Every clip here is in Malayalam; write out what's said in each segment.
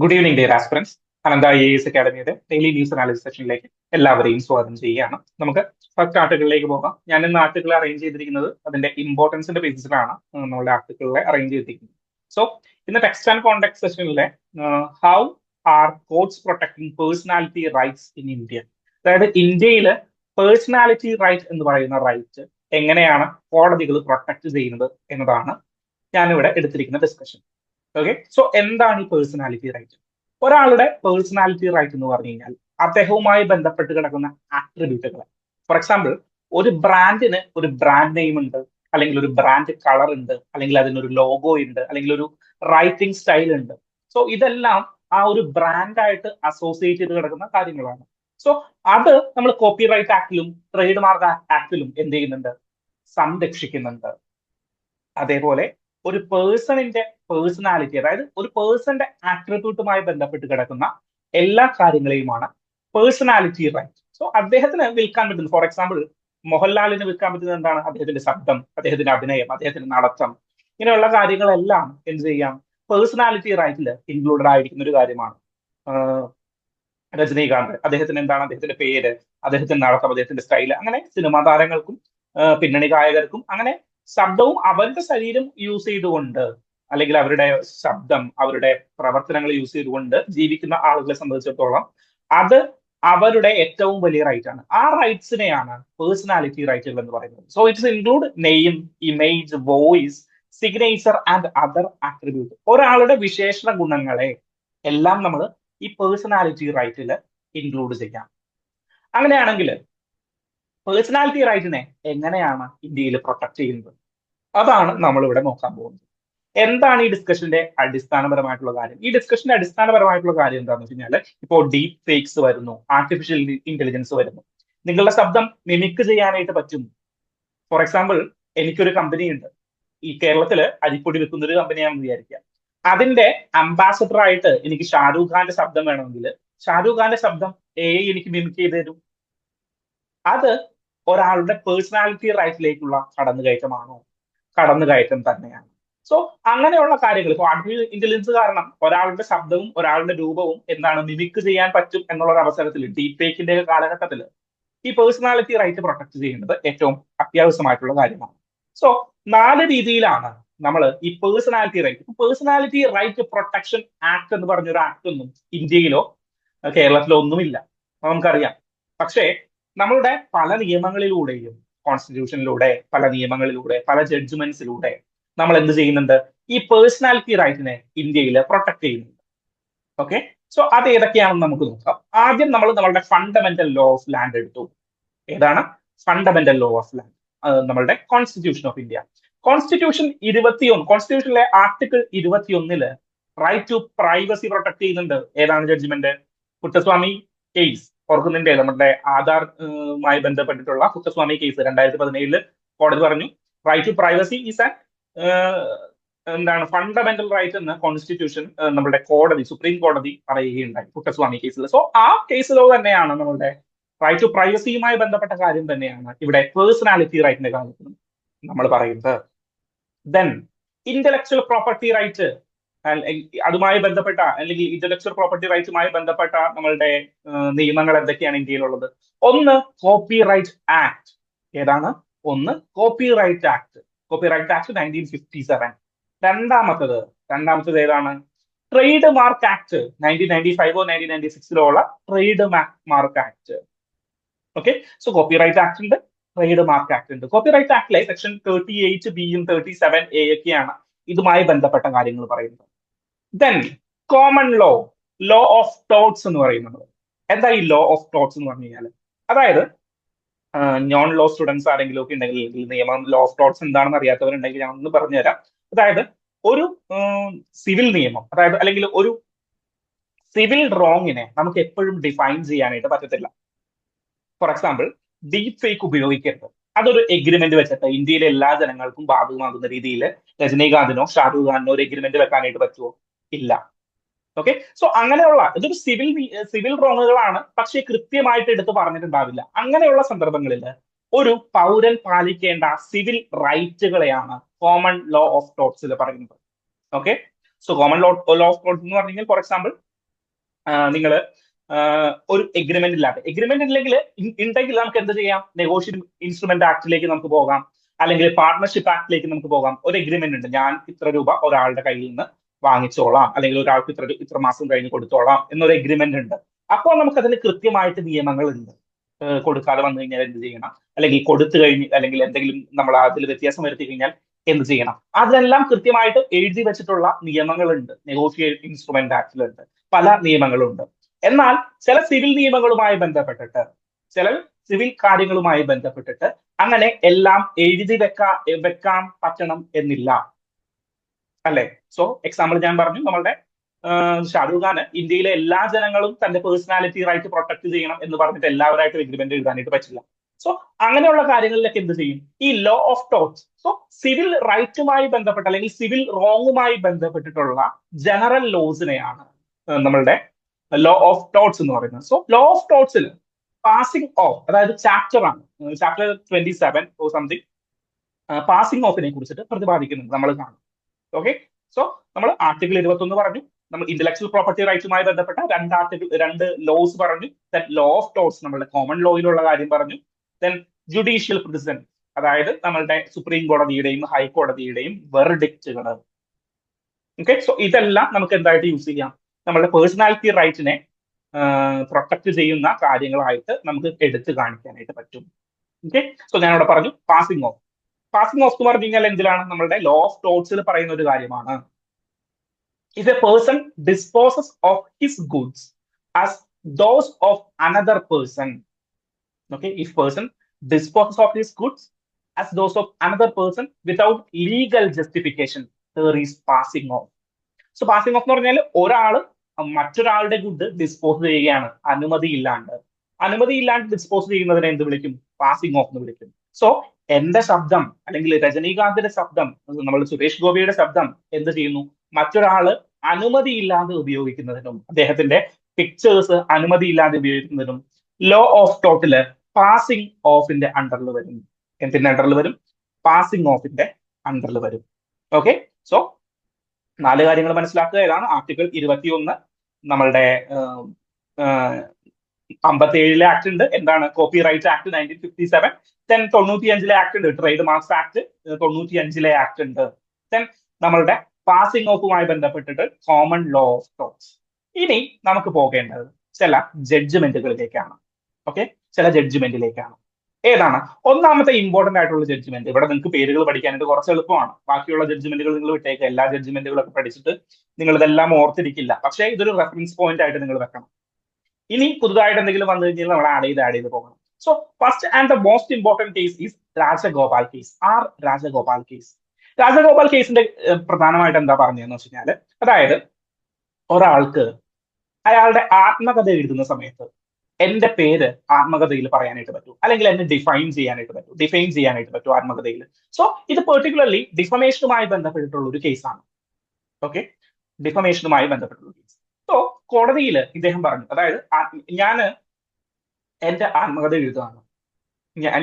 Good evening dear aspirants. Anantha IAS അക്കാഡമിയുടെ ഡെയിലി ന്യൂസ് അനാലിസിസ് സെഷനിലേക്ക് എല്ലാവരെയും സ്വാഗതം ചെയ്യുകയാണ്. നമുക്ക് ഫസ്റ്റ് ആർട്ടിക്കിളിലേക്ക് പോകാം. ഞാൻ ഇന്ന് ആർട്ടിക്കിൾ അറേഞ്ച് ചെയ്തിരിക്കുന്നത് അതിന്റെ ഇമ്പോർട്ടൻസിന്റെ ബേസിസിലാണ് നമ്മളുടെ ആർട്ടിക്കിളിലെ അറേഞ്ച് ചെയ്തിരിക്കുന്നത്. സോ ഇന്ന് ടെക്സ്റ്റ് ആൻഡ് കോണ്ടാക്ട് സെഷനിലെ how are courts protecting personality rights in India, അതായത് ഇന്ത്യയിൽ പേഴ്സണാലിറ്റി റൈറ്റ് എന്ന് പറയുന്ന റൈറ്റ് എങ്ങനെയാണ് കോടതികൾ പ്രൊട്ടക്ട് ചെയ്യുന്നത് എന്നതാണ് ഞാനിവിടെ എടുത്തിരിക്കുന്ന ഡിസ്കഷൻ. ഓക്കെ, സോ എന്താണ് ഈ പേഴ്സണാലിറ്റി റൈറ്റ്? ഒരാളുടെ പേഴ്സണാലിറ്റി റൈറ്റ് എന്ന് പറഞ്ഞു കഴിഞ്ഞാൽ അദ്ദേഹവുമായി ബന്ധപ്പെട്ട് കിടക്കുന്ന ആട്രിബ്യൂട്ടുകൾ. ഫോർ എക്സാമ്പിൾ, ഒരു ബ്രാൻഡിന് ഒരു ബ്രാൻഡ് നെയിം ഉണ്ട്, അല്ലെങ്കിൽ ഒരു ബ്രാൻഡ് കളർ ഉണ്ട്, അല്ലെങ്കിൽ അതിനൊരു ലോഗോ ഉണ്ട്, അല്ലെങ്കിൽ ഒരു റൈറ്റിംഗ് സ്റ്റൈൽ ഉണ്ട്. സോ ഇതെല്ലാം ആ ഒരു ബ്രാൻഡായിട്ട് അസോസിയേറ്റ് ചെയ്ത് കിടക്കുന്ന കാര്യങ്ങളാണ്. സോ അത് നമ്മൾ കോപ്പി റൈറ്റ് ആക്ടിലും ട്രേഡ് മാർക്ക് ആക്ടിലും എന്ത് ചെയ്യുന്നുണ്ട്? സംരക്ഷിക്കുന്നുണ്ട്. അതേപോലെ ഒരു പേഴ്സണിന്റെ പേഴ്സണാലിറ്റി, അതായത് ഒരു പേഴ്സന്റെ ആട്രിബ്യൂട്ടുമായി ബന്ധപ്പെട്ട് കിടക്കുന്ന എല്ലാ കാര്യങ്ങളെയുമാണ് പേഴ്സണാലിറ്റി റൈറ്റ്. സോ അദ്ദേഹത്തിന് വിൽക്കാൻ പറ്റുന്നത്, ഫോർ എക്സാമ്പിൾ മോഹൻലാലിന് വിൽക്കാൻ പറ്റുന്നത് എന്താണ്? അദ്ദേഹത്തിന്റെ ശബ്ദം, അദ്ദേഹത്തിന്റെ അഭിനയം, അദ്ദേഹത്തിന്റെ നടത്തം, ഇങ്ങനെയുള്ള കാര്യങ്ങളെല്ലാം എന്ത് ചെയ്യാം? പേഴ്സണാലിറ്റി റൈറ്റിൽ ഇൻക്ലൂഡഡ് ആയിരിക്കുന്ന ഒരു കാര്യമാണ്. രജനീകാന്ത്, അദ്ദേഹത്തിന് എന്താണ്? അദ്ദേഹത്തിന്റെ പേര്, അദ്ദേഹത്തിന്റെ നടത്തം, അദ്ദേഹത്തിന്റെ സ്റ്റൈല്, അങ്ങനെ സിനിമാ താരങ്ങൾക്കും പിന്നണി ഗായകർക്കും അങ്ങനെ ശബ്ദവും അവരുടെ ശരീരം യൂസ് ചെയ്തുകൊണ്ട്, അല്ലെങ്കിൽ അവരുടെ ശബ്ദം, അവരുടെ പ്രവർത്തനങ്ങൾ യൂസ് ചെയ്തുകൊണ്ട് ജീവിക്കുന്ന ആളുകളെ സംബന്ധിച്ചിടത്തോളം അത് അവരുടെ ഏറ്റവും വലിയ റൈറ്റ് ആണ്. ആ റൈറ്റ്സിനെയാണ് പേഴ്സണാലിറ്റി റൈറ്റുകൾ എന്ന് പറയുന്നത്. So it's include name, image, voice, signature and other attribute. ഒരാളുടെ വിശേഷണ ഗുണങ്ങളെ എല്ലാം നമ്മൾ ഈ പേഴ്സണാലിറ്റി റൈറ്റിൽ ഇൻക്ലൂഡ് ചെയ്യാം. അങ്ങനെയാണെങ്കിൽ പേഴ്സണാലിറ്റി റൈറ്റിനെ എങ്ങനെയാണ് ഇന്ത്യയിൽ പ്രൊട്ടക്ട് ചെയ്യുന്നത്? അതാണ് നമ്മൾ ഇവിടെ നോക്കാൻ പോകുന്നത്. എന്താണ് ഈ ഡിസ്കഷന്റെ അടിസ്ഥാനപരമായിട്ടുള്ള കാര്യം? ഈ ഡിസ്കഷന്റെ അടിസ്ഥാനപരമായിട്ടുള്ള കാര്യം എന്താണെന്ന് വെച്ച് കഴിഞ്ഞാൽ, ഇപ്പോൾ ഡീപ് ഫേക്സ് വരുന്നു, ആർട്ടിഫിഷ്യൽ ഇന്റലിജൻസ് വരുന്നു. നിങ്ങളുടെ ശബ്ദം മിമിക് ചെയ്യാനായിട്ട് പറ്റും. ഫോർ എക്സാമ്പിൾ, എനിക്കൊരു കമ്പനി ഉണ്ട്, ഈ കേരളത്തില് അരിപ്പൊടി വെക്കുന്ന ഒരു കമ്പനിയാണെന്ന് വിചാരിക്കുക. അതിന്റെ അംബാസഡർ ആയിട്ട് എനിക്ക് ഷാരൂഖ് ഖാന്റെ ശബ്ദം വേണമെങ്കിൽ ഷാരൂഖ് ഖാന്റെ ശബ്ദം എനിക്ക് മിമിക് ചെയ്ത് തരും. അത് ഒരാളുടെ പേഴ്സണാലിറ്റി റൈറ്റിലേക്കുള്ള കടന്നുകയറ്റമാണോ? കടന്നുകയറ്റം തന്നെയാണ്. സോ അങ്ങനെയുള്ള കാര്യങ്ങൾ, ഇപ്പോൾ ആർട്ടിഫിഷ്യൽ ഇന്റലിജൻസ് കാരണം ഒരാളുടെ ശബ്ദവും ഒരാളുടെ രൂപവും എന്താണ് മിമിക് ചെയ്യാൻ പറ്റും എന്നുള്ള ഒരു അവസരത്തിൽ, ഡീപ് ഫേക്കിന്റെ കാലഘട്ടത്തിൽ ഈ പേഴ്സണാലിറ്റി റൈറ്റ് പ്രൊട്ടക്ട് ചെയ്യുന്നത് ഏറ്റവും അത്യാവശ്യമായിട്ടുള്ള കാര്യമാണ്. സോ 4 രീതിയിലാണ് നമ്മൾ ഈ പേഴ്സണാലിറ്റി റൈറ്റ് പ്രൊട്ടക്ഷൻ ആക്ട് എന്ന് പറഞ്ഞൊരു ആക്ട് ഒന്നും ഇന്ത്യയിലോ കേരളത്തിലോ ഒന്നുമില്ല, നമുക്കറിയാം. പക്ഷേ നമ്മളുടെ പല നിയമങ്ങളിലൂടെയും, കോൺസ്റ്റിറ്റ്യൂഷനിലൂടെ, പല നിയമങ്ങളിലൂടെ, പല ജഡ്ജ്മെന്റ്സിലൂടെ നമ്മൾ എന്ത് ചെയ്യുന്നുണ്ട്? ഈ പേഴ്സണാലിറ്റി റൈറ്റിനെ ഇന്ത്യയിൽ പ്രൊട്ടക്ട് ചെയ്യുന്നുണ്ട്. ഓക്കെ, സോ അത് ഏതൊക്കെയാണെന്ന് നമുക്ക് നോക്കാം. ആദ്യം നമ്മൾ നമ്മളുടെ ഫണ്ടമെന്റൽ ലോ ഓഫ് ലാൻഡ് എടുത്തു. ഏതാണ് ഫണ്ടമെന്റൽ ലോ ഓഫ് ലാൻഡ്? നമ്മളുടെ കോൺസ്റ്റിറ്റ്യൂഷൻ ഓഫ് ഇന്ത്യ. കോൺസ്റ്റിറ്റ്യൂഷനിലെ article 21 right to privacy protect ചെയ്യുന്നുണ്ട്. ഏതാണ് ജഡ്ജ്മെന്റ്? കുട്ടസ്വാമി കേസ് ഓർക്കുന്നുണ്ടേ? നമ്മുടെ ആധാറുമായി ബന്ധപ്പെട്ടിട്ടുള്ള കുട്ടസ്വാമി കേസ് 2017 കോടതി പറഞ്ഞു right to privacy is an എന്താണ് ഫണ്ടമെന്റൽ റൈറ്റ് എന്ന് കോൺസ്റ്റിറ്റ്യൂഷൻ നമ്മുടെ കോടതി, സുപ്രീം കോടതി പറയുകയുണ്ടായി കുട്ടസ്വാമി കേസിൽ. സോ ആ കേസിലോ തന്നെയാണ് നമ്മളുടെ റൈറ്റ് ടു പ്രൈവസിയുമായി ബന്ധപ്പെട്ട കാര്യം തന്നെയാണ് ഇവിടെ പേഴ്സണാലിറ്റി റൈറ്റിന്റെ കാര്യത്തിൽ നമ്മൾ പറയുന്നത്. ദെൻ ഇന്റലക്ച്വൽ പ്രോപ്പർട്ടി റൈറ്റ്, അതുമായി ബന്ധപ്പെട്ട, അല്ലെങ്കിൽ ഇന്റലക്ച്വൽ പ്രോപ്പർട്ടി റൈറ്റ്സുമായി ബന്ധപ്പെട്ട നമ്മളുടെ നിയമങ്ങൾ എന്തൊക്കെയാണ് ഇന്ത്യയിലുള്ളത്? ഒന്ന് കോപ്പി റൈറ്റ് ആക്ട്. ഏതാണ്? ഒന്ന് കോപ്പി റൈറ്റ് ആക്ട് 1957. രണ്ടാമത്തത് ഏതാണ്? ട്രേഡ് മാർക്ക് ആക്ട് 1995 1996 ഉള്ള trademark act. Okay, so copyright act ഉണ്ട്, ട്രേഡ് മാർക്ക് ആക്ട് ഉണ്ട്. കോപ്പി റൈറ്റ് ആക്ടിലെ സെക്ഷൻ 38B-യും 37A ഒക്കെയാണ് ഇതുമായി ബന്ധപ്പെട്ട കാര്യങ്ങൾ പറയുന്നത്. Then common law of torts എന്ന് പറയുന്നത്. എന്താ ഈ ലോ ഓഫ് ടോട്ട്സ് എന്ന് പറഞ്ഞു കഴിഞ്ഞാൽ? അതായത് നോൺ ലോ സ്റ്റുഡൻസ് ആരെങ്കിലും ഒക്കെ ഉണ്ടെങ്കിൽ, നിയമം ലോ ഓഫ് ടോട്ട്സ് എന്താണെന്ന് അറിയാത്തവരുണ്ടെങ്കിൽ ഞാൻ ഒന്ന് പറഞ്ഞുതരാം. അതായത് ഒരു സിവിൽ നിയമം, അതായത് അല്ലെങ്കിൽ ഒരു സിവിൽ റോങ്ങിനെ നമുക്ക് എപ്പോഴും ഡിഫൈൻ ചെയ്യാനായിട്ട് പറ്റത്തില്ല. ഫോർ എക്സാമ്പിൾ, ഡീപ് ഫേക്ക് ഉപയോഗിക്കരുത്. അതൊരു എഗ്രിമെന്റ് വെച്ചിട്ട് ഇന്ത്യയിലെ എല്ലാ ജനങ്ങൾക്കും ബാധകമാകുന്ന രീതിയിൽ രജനീകാന്തിനോ ഷാരൂഖ് ഖാനോ ഒരു എഗ്രിമെന്റ് വെക്കാനായിട്ട് പറ്റുമോ? ഇല്ല. ഓക്കെ, സോ അങ്ങനെയുള്ള ഇതൊരു സിവിൽ റോങ്ങുകളാണ്, പക്ഷേ കൃത്യമായിട്ട് എടുത്ത് പറഞ്ഞിട്ടുണ്ടാവില്ല. അങ്ങനെയുള്ള സന്ദർഭങ്ങളിൽ ഒരു പൗരൻ പാലിക്കേണ്ട സിവിൽ റൈറ്റുകളെയാണ് കോമൺ ലോ ഓഫ് ടോട്ട്സിൽ പറയുന്നത്. Okay, so common law of torts എന്ന് പറഞ്ഞു കഴിഞ്ഞാൽ ഫോർ എക്സാമ്പിൾ നിങ്ങൾ ഒരു എഗ്രിമെന്റ് ഇല്ലാതെ, എഗ്രിമെന്റ് ഇല്ലെങ്കിൽ ഉണ്ടെങ്കിൽ നമുക്ക് എന്ത് ചെയ്യാം, നെഗോഷിയേഷൻ ഇൻസ്ട്രുമെന്റ് ആക്ടിലേക്ക് നമുക്ക് പോകാം, അല്ലെങ്കിൽ പാർട്ണർഷിപ്പ് ആക്ടിലേക്ക് നമുക്ക് പോകാം. ഒരു എഗ്രിമെന്റ് ഉണ്ട്, ഞാൻ ഇത്ര രൂപ ഒരാളുടെ കയ്യിൽ നിന്ന് വാങ്ങിച്ചോളാം, അല്ലെങ്കിൽ ഒരാൾക്ക് ഇത്ര മാസം കഴിഞ്ഞ് കൊടുത്തോളാം എന്നൊരു എഗ്രിമെന്റ് ഉണ്ട്. അപ്പോൾ നമുക്ക് അതിന് കൃത്യമായിട്ട് നിയമങ്ങളുണ്ട്. കൊടുക്കാതെ വന്നു കഴിഞ്ഞാൽ എന്ത് ചെയ്യണം, അല്ലെങ്കിൽ കൊടുത്തു കഴിഞ്ഞ് അല്ലെങ്കിൽ എന്തെങ്കിലും നമ്മൾ അതിൽ വ്യത്യാസം വരുത്തി കഴിഞ്ഞാൽ എന്ത് ചെയ്യണം, അതെല്ലാം കൃത്യമായിട്ട് എഴുതി വെച്ചിട്ടുള്ള നിയമങ്ങളുണ്ട്. നെഗോഷിയേഷൻ ഇൻസ്ട്രുമെന്റ് ആക്ടിലുണ്ട്, പല നിയമങ്ങളുണ്ട്. എന്നാൽ ചില സിവിൽ നിയമങ്ങളുമായി ബന്ധപ്പെട്ടിട്ട്, ചില സിവിൽ കാര്യങ്ങളുമായി ബന്ധപ്പെട്ടിട്ട് അങ്ങനെ എല്ലാം എഴുതി വെക്കാൻ പറ്റണം എന്നില്ല, അല്ലെ? സോ എക്സാമ്പിൾ ഞാൻ പറഞ്ഞു, നമ്മളുടെ ഷാരൂഖ് ഖാന് ഇന്ത്യയിലെ എല്ലാ ജനങ്ങളും തന്റെ പേഴ്സണാലിറ്റി റൈറ്റ് പ്രൊട്ടക്ട് ചെയ്യണം എന്ന് പറഞ്ഞിട്ട് എല്ലാവരായിട്ട് എഗ്രിമെന്റ് എഴുതാനായിട്ട് പറ്റില്ല. സോ അങ്ങനെയുള്ള കാര്യങ്ങളിലൊക്കെ എന്ത് ചെയ്യും, ഈ ലോ ഓഫ് ടോർട്സ്, സോ സിവിൽ റൈറ്റുമായി ബന്ധപ്പെട്ട അല്ലെങ്കിൽ സിവിൽ റോങ്ങുമായി ബന്ധപ്പെട്ടിട്ടുള്ള ജനറൽ ലോസിനെയാണ് നമ്മളുടെ ലോ ഓഫ് ടോർട്സ് എന്ന് പറയുന്നത്. സോ ലോ ഓഫ് ടോർട്സിൽ പാസിംഗ് ഓഫ്, അതായത് ചാപ്റ്റർ ആണ്, ചാപ്റ്റർ 27 ഓ സംതിങ്, പാസിംഗ് ഓഫിനെ കുറിച്ചിട്ട് പ്രതിപാദിക്കുന്നുണ്ട്, നമ്മൾ കാണും. ഓക്കെ, സോ നമ്മൾ ആർട്ടിക്കിൾ 21 പറഞ്ഞു, നമ്മൾ ഇന്റലക്ച്വൽ പ്രോപ്പർട്ടി റൈറ്റ്സുമായി ബന്ധപ്പെട്ട രണ്ട് ലോസ് പറഞ്ഞു. ദെൻ ലോ ഓഫ് ടോർട്സ് നമ്മളുടെ കോമൺ ലോയിലുള്ള കാര്യം പറഞ്ഞു. ദെൻ ജുഡീഷ്യൽ പ്രസിഡന്റ്, അതായത് നമ്മളുടെ സുപ്രീം കോടതിയുടെയും ഹൈക്കോടതിയുടെയും വെർഡിക്റ്റുകൾ. ഓക്കെ, സോ ഇതെല്ലാം നമുക്ക് എന്തായിട്ട് യൂസ് ചെയ്യാം, നമ്മളുടെ പേഴ്സണാലിറ്റി റൈറ്റിനെ പ്രൊട്ടക്ട് ചെയ്യുന്ന കാര്യങ്ങളായിട്ട് നമുക്ക് എടുത്തു കാണിക്കാനായിട്ട് പറ്റും. ഓക്കെ, സോ ഞാനിവിടെ പറഞ്ഞു പാസിംഗ് ഓഫ്. പാസിംഗ് ഓഫ് എന്ന് പറഞ്ഞു കഴിഞ്ഞാൽ എന്തിലാണ്, നമ്മളുടെ ലോ ഓഫ് ടോർട്സിൽ പറയുന്ന ഒരു കാര്യമാണ്. If a person disposes of his goods as those of another person, okay, if person disposes of his goods as those of another person without legal justification, there is passing off. So passing off എന്ന് പറഞ്ഞാൽ ഒരാള് മറ്റൊരാളുടെ ഗുഡ് ഡിസ്പോസ് ചെയ്യുകയാണ് അനുമതി ഇല്ലാണ്ട് ഡിസ്പോസ് ചെയ്യുന്നതിനെ എന്ത് വിളിക്കും, പാസിംഗ് ഓഫ് എന്ന് വിളിക്കും. സോ എന്റെ ശബ്ദം അല്ലെങ്കിൽ രജനീകാന്തിന്റെ ശബ്ദം, നമ്മൾ സുരേഷ് ഗോപിയുടെ ശബ്ദം എന്ത് ചെയ്യുന്നു, മറ്റൊരാള് അനുമതിയില്ലാതെ ഉപയോഗിക്കുന്നതിനും അദ്ദേഹത്തിന്റെ പിക്ചേഴ്സ് അനുമതിയില്ലാതെ ഉപയോഗിക്കുന്നതിനും ലോ ഓഫ് ടോർട്ടില് പാസിംഗ് ഓഫിന്റെ അണ്ടറിൽ വരും. എന്തിന്റെ അണ്ടറിൽ വരും, പാസിംഗ് ഓഫിന്റെ അണ്ടറിൽ വരും. ഓക്കെ, സോ 4 കാര്യങ്ങൾ മനസ്സിലാക്കുക. ഏതാണ് ആർട്ടിക്കിൾ 21, നമ്മളുടെ 57 ആക്ട് ഉണ്ട്, എന്താണ് copyright act 1957. Then 95 act ഉണ്ട്, ട്രേഡ് മാർക്സ് ആക്ട് 95 ആക്ട് ഉണ്ട്. ദെൻ നമ്മളുടെ പാസിംഗ് ഓഫുമായി ബന്ധപ്പെട്ടിട്ട് കോമൺ ലോ ഓഫ് ടോർട്സ്. ഇനി നമുക്ക് പോകേണ്ടത് ചില ജഡ്ജ്മെന്റുകളിലേക്കാണ്. ഓക്കെ, ചില ജഡ്ജ്മെന്റിലേക്കാണ്. ഏതാണ് ഒന്നാമത്തെ ഇമ്പോർട്ടന്റ് ആയിട്ടുള്ള ജഡ്ജ്മെന്റ്? ഇവിടെ നിങ്ങൾക്ക് പേരുകൾ പഠിക്കാനായിട്ട് കുറച്ച് എളുപ്പമാണ്, ബാക്കിയുള്ള ജഡ്ജ്മെന്റുകൾ നിങ്ങൾ വിട്ടേക്ക്. എല്ലാ ജഡ്ജ്മെന്റുകളൊക്കെ പഠിച്ചിട്ട് നിങ്ങൾ ഇതെല്ലാം ഓർത്തിരിക്കില്ല, പക്ഷേ ഇതൊരു റെഫറൻസ് പോയിന്റ് ആയിട്ട് നിങ്ങൾ വെക്കണം. ഇനി പുതുതായിട്ട് എന്തെങ്കിലും വന്നു കഴിഞ്ഞാൽ നമ്മൾ ആഡ് ചെയ്ത് പോകണം. So first and the most important case is Rajagopal case. Rajagopal case. Rajagopal കേസിന്റെ പ്രധാനമായിട്ട് എന്താ പറഞ്ഞതെന്ന് വെച്ച് കഴിഞ്ഞാല്, അതായത് ഒരാൾക്ക് അയാളുടെ ആത്മകഥ എഴുതുന്ന സമയത്ത് എന്റെ പേര് ആത്മകഥയിൽ പറയാനായിട്ട് പറ്റും, അല്ലെങ്കിൽ എന്നെ ഡിഫൈൻ ചെയ്യാനായിട്ട് പറ്റും ആത്മകഥയിൽ. സോ ഇത് പെർട്ടിക്കുലർലി ഡിഫമേഷനുമായി ബന്ധപ്പെട്ടിട്ടുള്ള ഒരു കേസാണ്. ഓക്കെ, ഡിഫമേഷനുമായി ബന്ധപ്പെട്ടുള്ള കേസ്. സോ കോടതിയിൽ ഇദ്ദേഹം പറഞ്ഞു, അതായത് ഞാൻ എന്റെ ആത്മകഥ എഴുതുകയാണ്,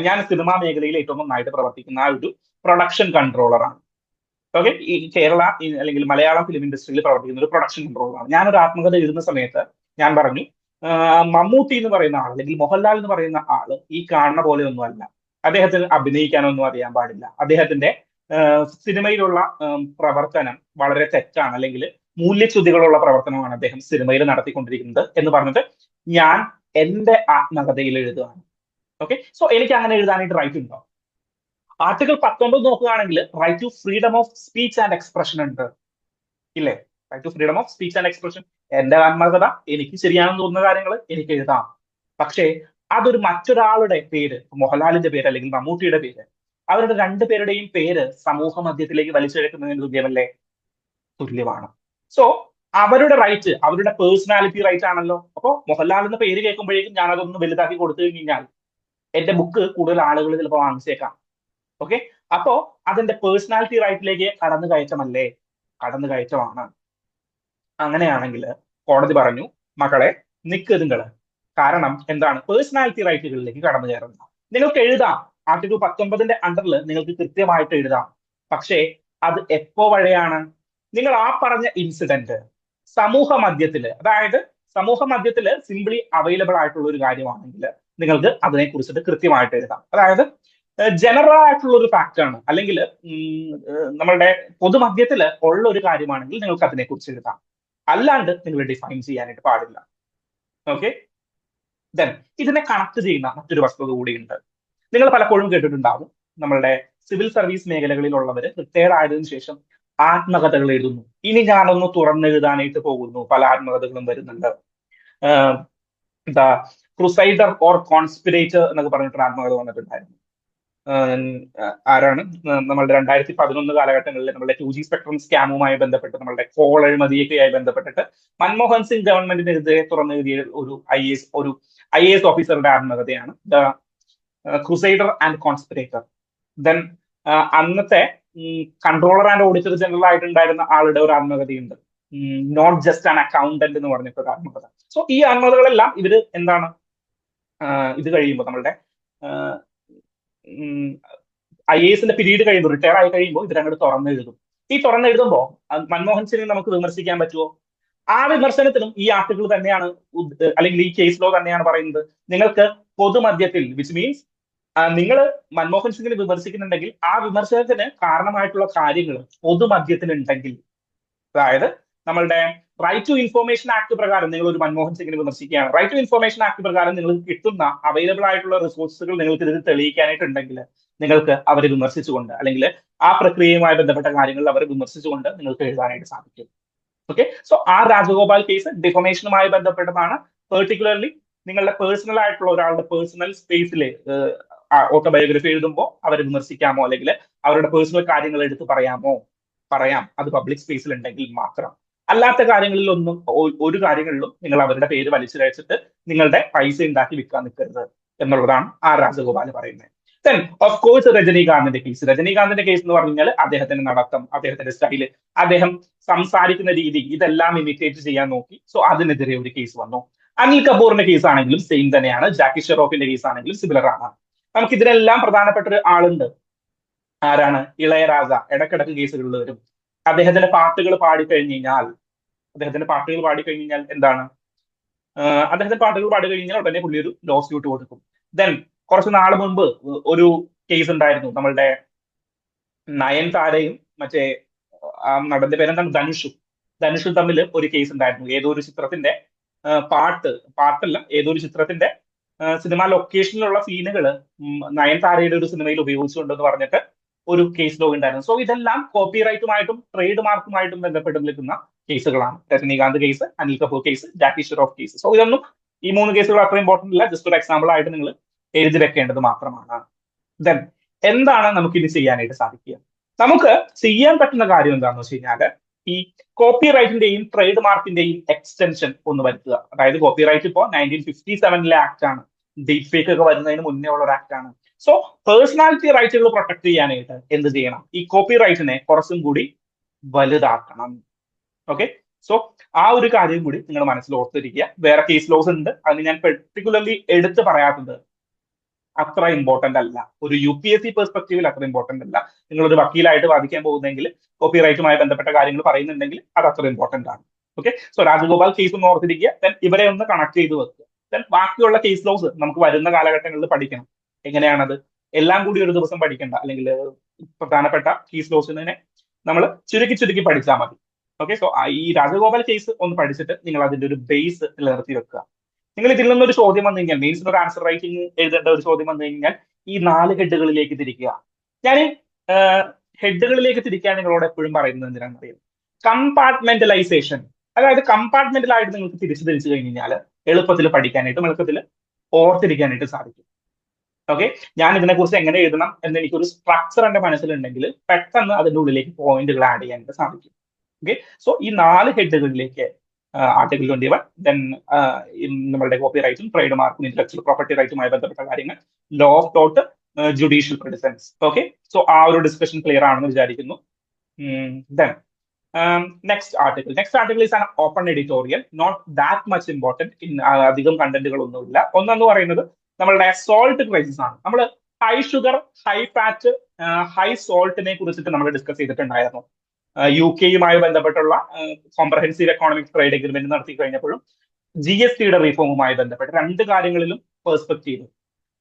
ഞാൻ സിനിമാ മേഖലയിൽ ഏറ്റവും നന്നായിട്ട് പ്രവർത്തിക്കുന്ന ഒരു പ്രൊഡക്ഷൻ കൺട്രോളറാണ്. ഓക്കെ, ഈ കേരള അല്ലെങ്കിൽ മലയാളം ഫിലിം ഇൻഡസ്ട്രിയിൽ പ്രവർത്തിക്കുന്ന ഒരു പ്രൊഡക്ഷൻ കൺട്രോളറാണ്. ഞാനൊരു ആത്മകഥ എഴുതുന്ന സമയത്ത് ഞാൻ പറഞ്ഞു, മമ്മൂട്ടി എന്ന് പറയുന്ന ആൾ അല്ലെങ്കിൽ മോഹൻലാൽ എന്ന് പറയുന്ന ആള് ഈ കാണുന്ന പോലെ ഒന്നും അല്ല, അദ്ദേഹത്തിന് അഭിനയിക്കാനൊന്നും അറിയാൻ പാടില്ല, അദ്ദേഹത്തിന്റെ സിനിമയിലുള്ള പ്രവർത്തനം വളരെ തെറ്റാണ്, അല്ലെങ്കിൽ മൂല്യച്യുതികളുള്ള പ്രവർത്തനമാണ് അദ്ദേഹം സിനിമയിൽ നടത്തിക്കൊണ്ടിരിക്കുന്നത് എന്ന് പറഞ്ഞിട്ട് ഞാൻ എന്റെ ആത്മകഥയിൽ എഴുതുകയാണ്. ഓക്കെ, സോ എനിക്ക് അങ്ങനെ എഴുതാനായിട്ട് റൈറ്റ് ഉണ്ടോ? ആർട്ടിക്കിൾ 19 നോക്കുകയാണെങ്കിൽ right to freedom of speech and expression ഉണ്ട്, ഇല്ലേ? Right to freedom of speech and expression. എന്റെ ആത്മകഥ എനിക്ക് ശരിയാണെന്ന് തോന്നുന്ന കാര്യങ്ങൾ എനിക്ക് എഴുതാം, പക്ഷേ അതൊരു മറ്റൊരാളുടെ പേര്, മോഹൻലാലിന്റെ പേര് അല്ലെങ്കിൽ മമ്മൂട്ടിയുടെ പേര്, അവരുടെ 2 പേരുടെയും പേര് സമൂഹ മധ്യത്തിലേക്ക് വലിച്ചെടുക്കുന്നതിന് തുല്യമല്ലേ? തുല്യമാണ്. സോ അവരുടെ റൈറ്റ്, അവരുടെ പേഴ്സണാലിറ്റി റൈറ്റ് ആണല്ലോ. അപ്പോ മോഹൻലാൽ എന്ന പേര് കേൾക്കുമ്പോഴേക്കും ഞാൻ അതൊന്ന് വലുതാക്കി കൊടുത്തു കഴിഞ്ഞാൽ എന്റെ ബുക്ക് കൂടുതൽ ആളുകൾ ചിലപ്പോൾ വാങ്ങിച്ചേക്കാം. ഓക്കെ, അപ്പോ അതിന്റെ പേഴ്സണാലിറ്റി റൈറ്റിലേക്ക് കടന്നുകയറ്റമാണ്. അങ്ങനെയാണെങ്കിൽ കോടതി പറഞ്ഞു, മക്കളെ നിക്ക് നിങ്ങള്, കാരണം എന്താണ്, പേഴ്സണാലിറ്റി റൈറ്റുകളിലേക്ക് കടന്നു കയറുന്ന നിങ്ങൾക്ക് എഴുതാം, ആർട്ടിക്കിൾ 19 അണ്ടറിൽ നിങ്ങൾക്ക് കൃത്യമായിട്ട് എഴുതാം, പക്ഷേ അത് എപ്പോ വരെയാണ്? നിങ്ങൾ ആ പറഞ്ഞ ഇൻസിഡന്റ് സമൂഹ മധ്യത്തില്, അതായത് സമൂഹ മധ്യത്തില് സിംപ്ലി അവൈലബിൾ ആയിട്ടുള്ള ഒരു കാര്യമാണെങ്കിൽ നിങ്ങൾക്ക് അതിനെ കുറിച്ചിട്ട് കൃത്യമായിട്ട് എഴുതാം. അതായത് ജനറൽ ആയിട്ടുള്ള ഒരു ഫാക്ട് ആണ്, അല്ലെങ്കിൽ നമ്മളുടെ പൊതുമധ്യത്തിൽ ഉള്ള ഒരു കാര്യമാണെങ്കിൽ നിങ്ങൾക്ക് അതിനെക്കുറിച്ച് എഴുതാം. അല്ലാണ്ട് നിങ്ങൾ ഡിഫൈൻ ചെയ്യാനായിട്ട് പാടില്ല. ഓക്കെ, ദെൻ ഇതിനെ കണക്ട് ചെയ്യുന്ന മറ്റൊരു വസ്തുത കൂടിയുണ്ട്. നിങ്ങൾ പലപ്പോഴും കേട്ടിട്ടുണ്ടാവും, നമ്മളുടെ സിവിൽ സർവീസ് മേഖലകളിലുള്ളവർ റിട്ടയർഡ് ആയതിനു ശേഷം ആത്മകഥകൾ എഴുതുന്നു. ഇനി ഞാനൊന്ന് തുറന്നെഴുതാനായിട്ട് പോകുന്നു, പല ആത്മകഥകളും വരുന്നുണ്ട്. ദ ക്രുസൈഡർ ഓർ കോൺസ്പിറേറ്റർ എന്നൊക്കെ പറഞ്ഞിട്ട് ആത്മകഥ വന്നിട്ടുണ്ടായിരുന്നു. ആരാണ് നമ്മളുടെ 2011 കാലഘട്ടങ്ങളിൽ നമ്മുടെ 2G സ്പെക്ട്രം സ്കാമുമായി ബന്ധപ്പെട്ട്, നമ്മളുടെ കോൾ അഴിമതിയൊക്കെയായി ബന്ധപ്പെട്ടിട്ട് മൻമോഹൻ സിംഗ് ഗവൺമെന്റിനെതിരെ തുറന്നെഴുതിയ ഒരു ഐ എ എസ് ഓഫീസറുടെ ആത്മകഥയാണ് ദ ക്രുസൈഡർ ആൻഡ് കോൺസ്പിറേറ്റർ. ദെൻ അന്നത്തെ കൺട്രോളർ ആൻഡ് ഓഡിറ്റർ ജനറൽ ആയിട്ടുണ്ടായിരുന്ന ആളുടെ ഒരു ആത്മകഥയുണ്ട്, നോട്ട് ജസ്റ്റ് ആൻ അക്കൗണ്ടന്റ് എന്ന് പറഞ്ഞിട്ട് ഒരു ആത്മകഥ. സോ ഈ ആത്മകഥകളെല്ലാം ഇവര് എന്താണ്, ഇത് കഴിയുമ്പോൾ നമ്മളുടെ IAS പീരീഡ് കഴിയുമ്പോൾ, റിട്ടയർ ആയി കഴിയുമ്പോൾ ഇവരങ്ങോട്ട് തുറന്നെഴുതും. ഈ തുറന്നെഴുതുമ്പോൾ മൻമോഹൻ സിംഗിനെ നമുക്ക് വിമർശിക്കാൻ പറ്റുമോ? ആ വിമർശനത്തിനും ഈ ആർട്ടിക്കിൾ തന്നെയാണ്, അല്ലെങ്കിൽ ഈ കേസ് ലോ തന്നെയാണ് പറയുന്നത്, നിങ്ങൾക്ക് പൊതുമധ്യത്തിൽ, വിച്ച് മീൻസ് നിങ്ങൾ മൻമോഹൻ സിംഗിനെ വിമർശിക്കുന്നുണ്ടെങ്കിൽ ആ വിമർശനത്തിന് കാരണമായിട്ടുള്ള കാര്യങ്ങൾ പൊതുമധ്യത്തിനുണ്ടെങ്കിൽ, അതായത് നമ്മളുടെ റൈറ്റ് ടു ഇൻഫോർമേഷൻ ആക്ട് പ്രകാരം നിങ്ങൾ ഒരു മൻമോഹൻ സിംഗിനെ വിമർശിക്കുകയാണ്, റൈറ്റ് ടു ഇൻഫോർമേഷൻ ആക്ട് പ്രകാരം നിങ്ങൾക്ക് കിട്ടുന്ന അവൈലബിൾ ആയിട്ടുള്ള റിസോഴ്സുകൾ നിങ്ങൾക്ക് ഇത് തെളിയിക്കാനായിട്ടുണ്ടെങ്കിൽ നിങ്ങൾക്ക് അവരെ വിമർശിച്ചുകൊണ്ട്, അല്ലെങ്കിൽ ആ പ്രക്രിയയുമായി ബന്ധപ്പെട്ട കാര്യങ്ങളിൽ അവരെ വിമർശിച്ചുകൊണ്ട് നിങ്ങൾക്ക് എഴുതാനായിട്ട് സാധിക്കും. Okay, so R Rajagopal case ഡിഫോമേഷനുമായി ബന്ധപ്പെട്ടതാണ്. പെർട്ടിക്കുലർലി നിങ്ങളുടെ പേഴ്സണൽ ആയിട്ടുള്ള ഒരാളുടെ പേഴ്സണൽ സ്പേസിൽ ഓട്ടോബയോഗ്രഫി എഴുതുമ്പോൾ അവരെ വിമർശിക്കാമോ, അല്ലെങ്കിൽ അവരുടെ പേഴ്സണൽ കാര്യങ്ങൾ എടുത്ത് പറയാം, അത് പബ്ലിക് സ്പേസിൽ ഉണ്ടെങ്കിൽ മാത്രം. അല്ലാത്ത കാര്യങ്ങളിലൊന്നും, ഒരു കാര്യങ്ങളിലും നിങ്ങൾ അവരുടെ പേര് വലിച്ചിഴച്ചിട്ട് നിങ്ങളുടെ പൈസ ഉണ്ടാക്കി വിൽക്കാൻ നിൽക്കരുത് എന്നുള്ളതാണ് ആർ രാജഗോപാൽ പറയുന്നത്. ദെൻ ഓഫ് കോഴ്സ് രജനീകാന്തിന്റെ കേസ് എന്ന് പറഞ്ഞാൽ അദ്ദേഹത്തിന്റെ നടത്തം, അദ്ദേഹത്തിന്റെ സ്റ്റൈല്, അദ്ദേഹം സംസാരിക്കുന്ന രീതി, ഇതെല്ലാം ഇമിറ്റേറ്റ് ചെയ്യാൻ നോക്കി. സോ അതിനെതിരെ ഒരു കേസ് വന്നു. അനിൽ കപൂറിന്റെ കേസ് ആണെങ്കിലും സെയിം തന്നെയാണ്. ജാക്കി ഷെറോഫിന്റെ കേസ് ആണെങ്കിലും സിമിലർ ആണ്. നമുക്ക് ഇതിനെല്ലാം പ്രധാനപ്പെട്ട ഒരു ആളുണ്ട്, ആരാണ്? ഇളയരാജ. ഇടക്കിടക്ക് കേസുകളിൽ വരും. അദ്ദേഹത്തിന്റെ പാട്ടുകൾ പാടിക്കഴിഞ്ഞു കഴിഞ്ഞാൽ എന്താണ്, അദ്ദേഹത്തിന്റെ പാട്ടുകൾ പാടി കഴിഞ്ഞാൽ ഉടനെ പുള്ളി ഒരു ലോ സ്യൂട്ട് കൊടുക്കും. ദെൻ കുറച്ച് നാൾ മുൻപ് ഒരു കേസ് ഉണ്ടായിരുന്നു, നമ്മളുടെ നയൻതാരയും മറ്റേ നടന്റെ പേരെന്താണ്, ധനുഷും തമ്മിൽ ഒരു കേസ് ഉണ്ടായിരുന്നു. ഏതോ ഒരു ചിത്രത്തിന്റെ ഏതോ ഒരു ചിത്രത്തിന്റെ സിനിമ ലൊക്കേഷനിലുള്ള സീനുകൾ നയൻതാരയുടെ ഒരു സിനിമയിൽ ഉപയോഗിച്ചുകൊണ്ടെന്ന് പറഞ്ഞിട്ട് ഒരു കേസ് ലോ ഉണ്ടായിരുന്നു. സോ ഇതെല്ലാം കോപ്പിറൈറ്റുമായിട്ടും ട്രേഡ് മാർക്കുമായിട്ടും ബന്ധപ്പെട്ട് നിൽക്കുന്ന കേസുകളാണ്. രജനീകാന്ത് കേസ്, അനിൽ കപൂർ കേസ്, ജാക്കി ഷെറോഫ് കേസ്. സോ ഇതൊന്നും, ഈ 3 കേസുകൾ അത്ര ഇമ്പോർട്ടന്റ് ഇല്ല, ജസ്റ്റ് ഒരു എക്സാമ്പിൾ ആയിട്ട് നിങ്ങൾ എഴുതി വെക്കേണ്ടത് മാത്രമാണ്. ദെൻ എന്താണ് നമുക്ക് ഇത് ചെയ്യാനായിട്ട് സാധിക്കുക? നമുക്ക് ചെയ്യാൻ പറ്റുന്ന കാര്യം എന്താണെന്ന് വെച്ച് കഴിഞ്ഞാൽ, ഈ കോപ്പിറൈറ്റിന്റെയും ട്രേഡ് മാർക്കിന്റെയും എക്സ്റ്റൻഷൻ ഒന്ന് വരുത്തുക. അതായത് കോപ്പിറൈറ്റ് ഇപ്പോൾ 1957 ആക്ട് ആണ്, ഡീപ് ഫേക്ക് ഒക്കെ വരുന്നതിന് മുന്നേ ഉള്ള ഒരു ആക്ട് ആണ്. സോ പേഴ്സണാലിറ്റി റൈറ്റുകൾ പ്രൊട്ടക്ട് ചെയ്യാനായിട്ട് എന്ത് ചെയ്യണം? ഈ കോപ്പിറൈറ്റിനെ കുറച്ചും കൂടി വലുതാക്കണം. ഓക്കെ, സോ ആ ഒരു കാര്യം കൂടി നിങ്ങൾ മനസ്സിൽ ഓർത്തിരിക്കുക. വേറെ കേസ് ലോസ് ഉണ്ട്, അതിന് ഞാൻ പെർട്ടിക്കുലർലി എടുത്ത് പറയാത്തത് അത്ര ഇമ്പോർട്ടന്റ് അല്ല. ഒരു UPSC പെർസ്പെക്റ്റീവിൽ അത്ര ഇമ്പോർട്ടന്റ് അല്ല. നിങ്ങളൊരു വക്കീലായിട്ട് വാദിക്കാൻ പോകുന്നെങ്കിൽ കോപ്പിറൈറ്റുമായി ബന്ധപ്പെട്ട കാര്യങ്ങൾ പറയുന്നുണ്ടെങ്കിൽ അത് അത്ര ഇമ്പോർട്ടന്റ് ആണ്. ഓക്കെ, സോ രാജഗോപാൽ കേസ് ഒന്ന് ഓർത്തിരിക്കുക. ദെൻ ഇവരെ ഒന്ന് കണക്ട് ചെയ്ത് വെക്കുക. ദെൻ ബാക്കിയുള്ള കേസ് ലോസ് നമുക്ക് വരുന്ന കാലഘട്ടങ്ങളിൽ പഠിക്കണം. എങ്ങനെയാണത്? എല്ലാം കൂടി ഒരു ദിവസം പഠിക്കണ്ട, അല്ലെങ്കിൽ പ്രധാനപ്പെട്ട കേസ് ലോസിനെ നമ്മൾ ചുരുക്കി പഠിച്ചാൽ മതി. ഓക്കെ, സോ ഈ രാജഗോപാൽ കേസ് ഒന്ന് പഠിച്ചിട്ട് നിങ്ങൾ അതിന്റെ ഒരു ബേസ് നിലനിർത്തി വെക്കുക. നിങ്ങൾ ഇതിൽ നിന്നൊരു ചോദ്യം വന്നു കഴിഞ്ഞാൽ, മെയിൻസിന് ഒരു ആൻസർ റൈറ്റിംഗ് എഴുതേണ്ട ഒരു ചോദ്യം വന്നു കഴിഞ്ഞാൽ, ഈ 4 ഹെഡുകളിലേക്ക് തിരിക്കുക. ഞാൻ ഹെഡുകളിലേക്ക് തിരിക്കാൻ നിങ്ങളോട് എപ്പോഴും പറയുന്നത് എന്തിനാണെന്ന് അറിയാം? കമ്പാർട്ട്മെന്റലൈസേഷൻ. അതായത് കമ്പാർട്ട്മെന്റലായിട്ട് നിങ്ങൾക്ക് തിരിച്ചു കഴിഞ്ഞാൽ എളുപ്പത്തിൽ പഠിക്കാനായിട്ടും എളുപ്പത്തിൽ ഓർത്തിരിക്കാനായിട്ട് സാധിക്കും. ഓക്കെ, ഞാൻ ഇതിനെക്കുറിച്ച് എങ്ങനെ എഴുതണം എന്ന് എനിക്കൊരു സ്ട്രക്ചർ എന്റെ മനസ്സിലുണ്ടെങ്കിൽ പെട്ടെന്ന് അതിന്റെ ഉള്ളിലേക്ക് പോയിന്റുകൾ ആഡ് ചെയ്യാനായിട്ട് സാധിക്കും. ഓക്കെ, സോ ഈ 4 ഹെഡുകളിലേക്ക് ആർട്ടിക്കിൾ 21, ദെൻ നമ്മളുടെ കോപ്പി റൈറ്റും ട്രേഡ് മാർക്കും ഇന്റലക്ച്വൽ പ്രോപ്പർട്ടി റൈറ്റുമായി ബന്ധപ്പെട്ട കാര്യങ്ങൾ, ലോ ഓഫ് തോട്ട്, ജുഡീഷ്യൽ പ്രിഡിസൻസ്. ഓക്കെ, സോ ആ ഒരു ഡിസ്കഷൻ ക്ലിയർ ആണെന്ന് വിചാരിക്കുന്നു. Then next article is an open editorial, not that much important. അധികം കണ്ടന്റുകളൊന്നുമില്ല. ഒന്നെന്ന് പറയുന്നത് നമ്മളുടെ സോൾട്ട് ക്രൈസിസ് ആണ്. നമ്മൾ high sugar, high fat, high സോൾട്ടിനെ കുറിച്ചിട്ട് നമ്മൾ ഡിസ്കസ് ചെയ്തിട്ടുണ്ടായിരുന്നു. UK ബന്ധപ്പെട്ടുള്ള കോംപ്രഹെൻസീവ് എക്കണോമിക് ട്രേഡ് എഗ്രിമെന്റ് നടത്തി കഴിഞ്ഞപ്പോഴും GSTയുടെ റീഫോമുമായി ബന്ധപ്പെട്ട് രണ്ട് കാര്യങ്ങളിലും പെർസ്പെക്റ്റീവ്.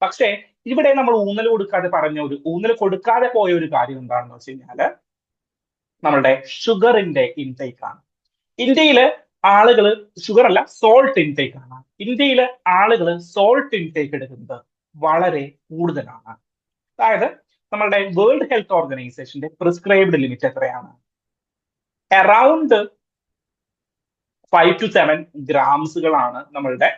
പക്ഷേ ഇവിടെ നമ്മൾ ഊന്നൽ കൊടുക്കാതെ പോയ ഒരു കാര്യം എന്താണെന്ന് വെച്ച് കഴിഞ്ഞാല് നമ്മളുടെ ഷുഗറിന്റെ ഇൻടേക്ക് ആണ്. ഇന്ത്യയില് ആളുകള് ഷുഗർ അല്ല സോൾട്ട് ഇൻടേക്ക് ആണ്. ഇന്ത്യയിലെ ആളുകൾ സോൾട്ട് ഇൻടേക്ക് എടുക്കുന്നത് വളരെ കൂടുതലാണ്. അതായത് നമ്മളുടെ വേൾഡ് ഹെൽത്ത് ഓർഗനൈസേഷന്റെ പ്രിസ്ക്രൈബ്ഡ് ലിമിറ്റ് എത്രയാണ്? അറൌണ്ട് 5 to 7 ഗ്രാംസുകളാണ് നമ്മളുടെ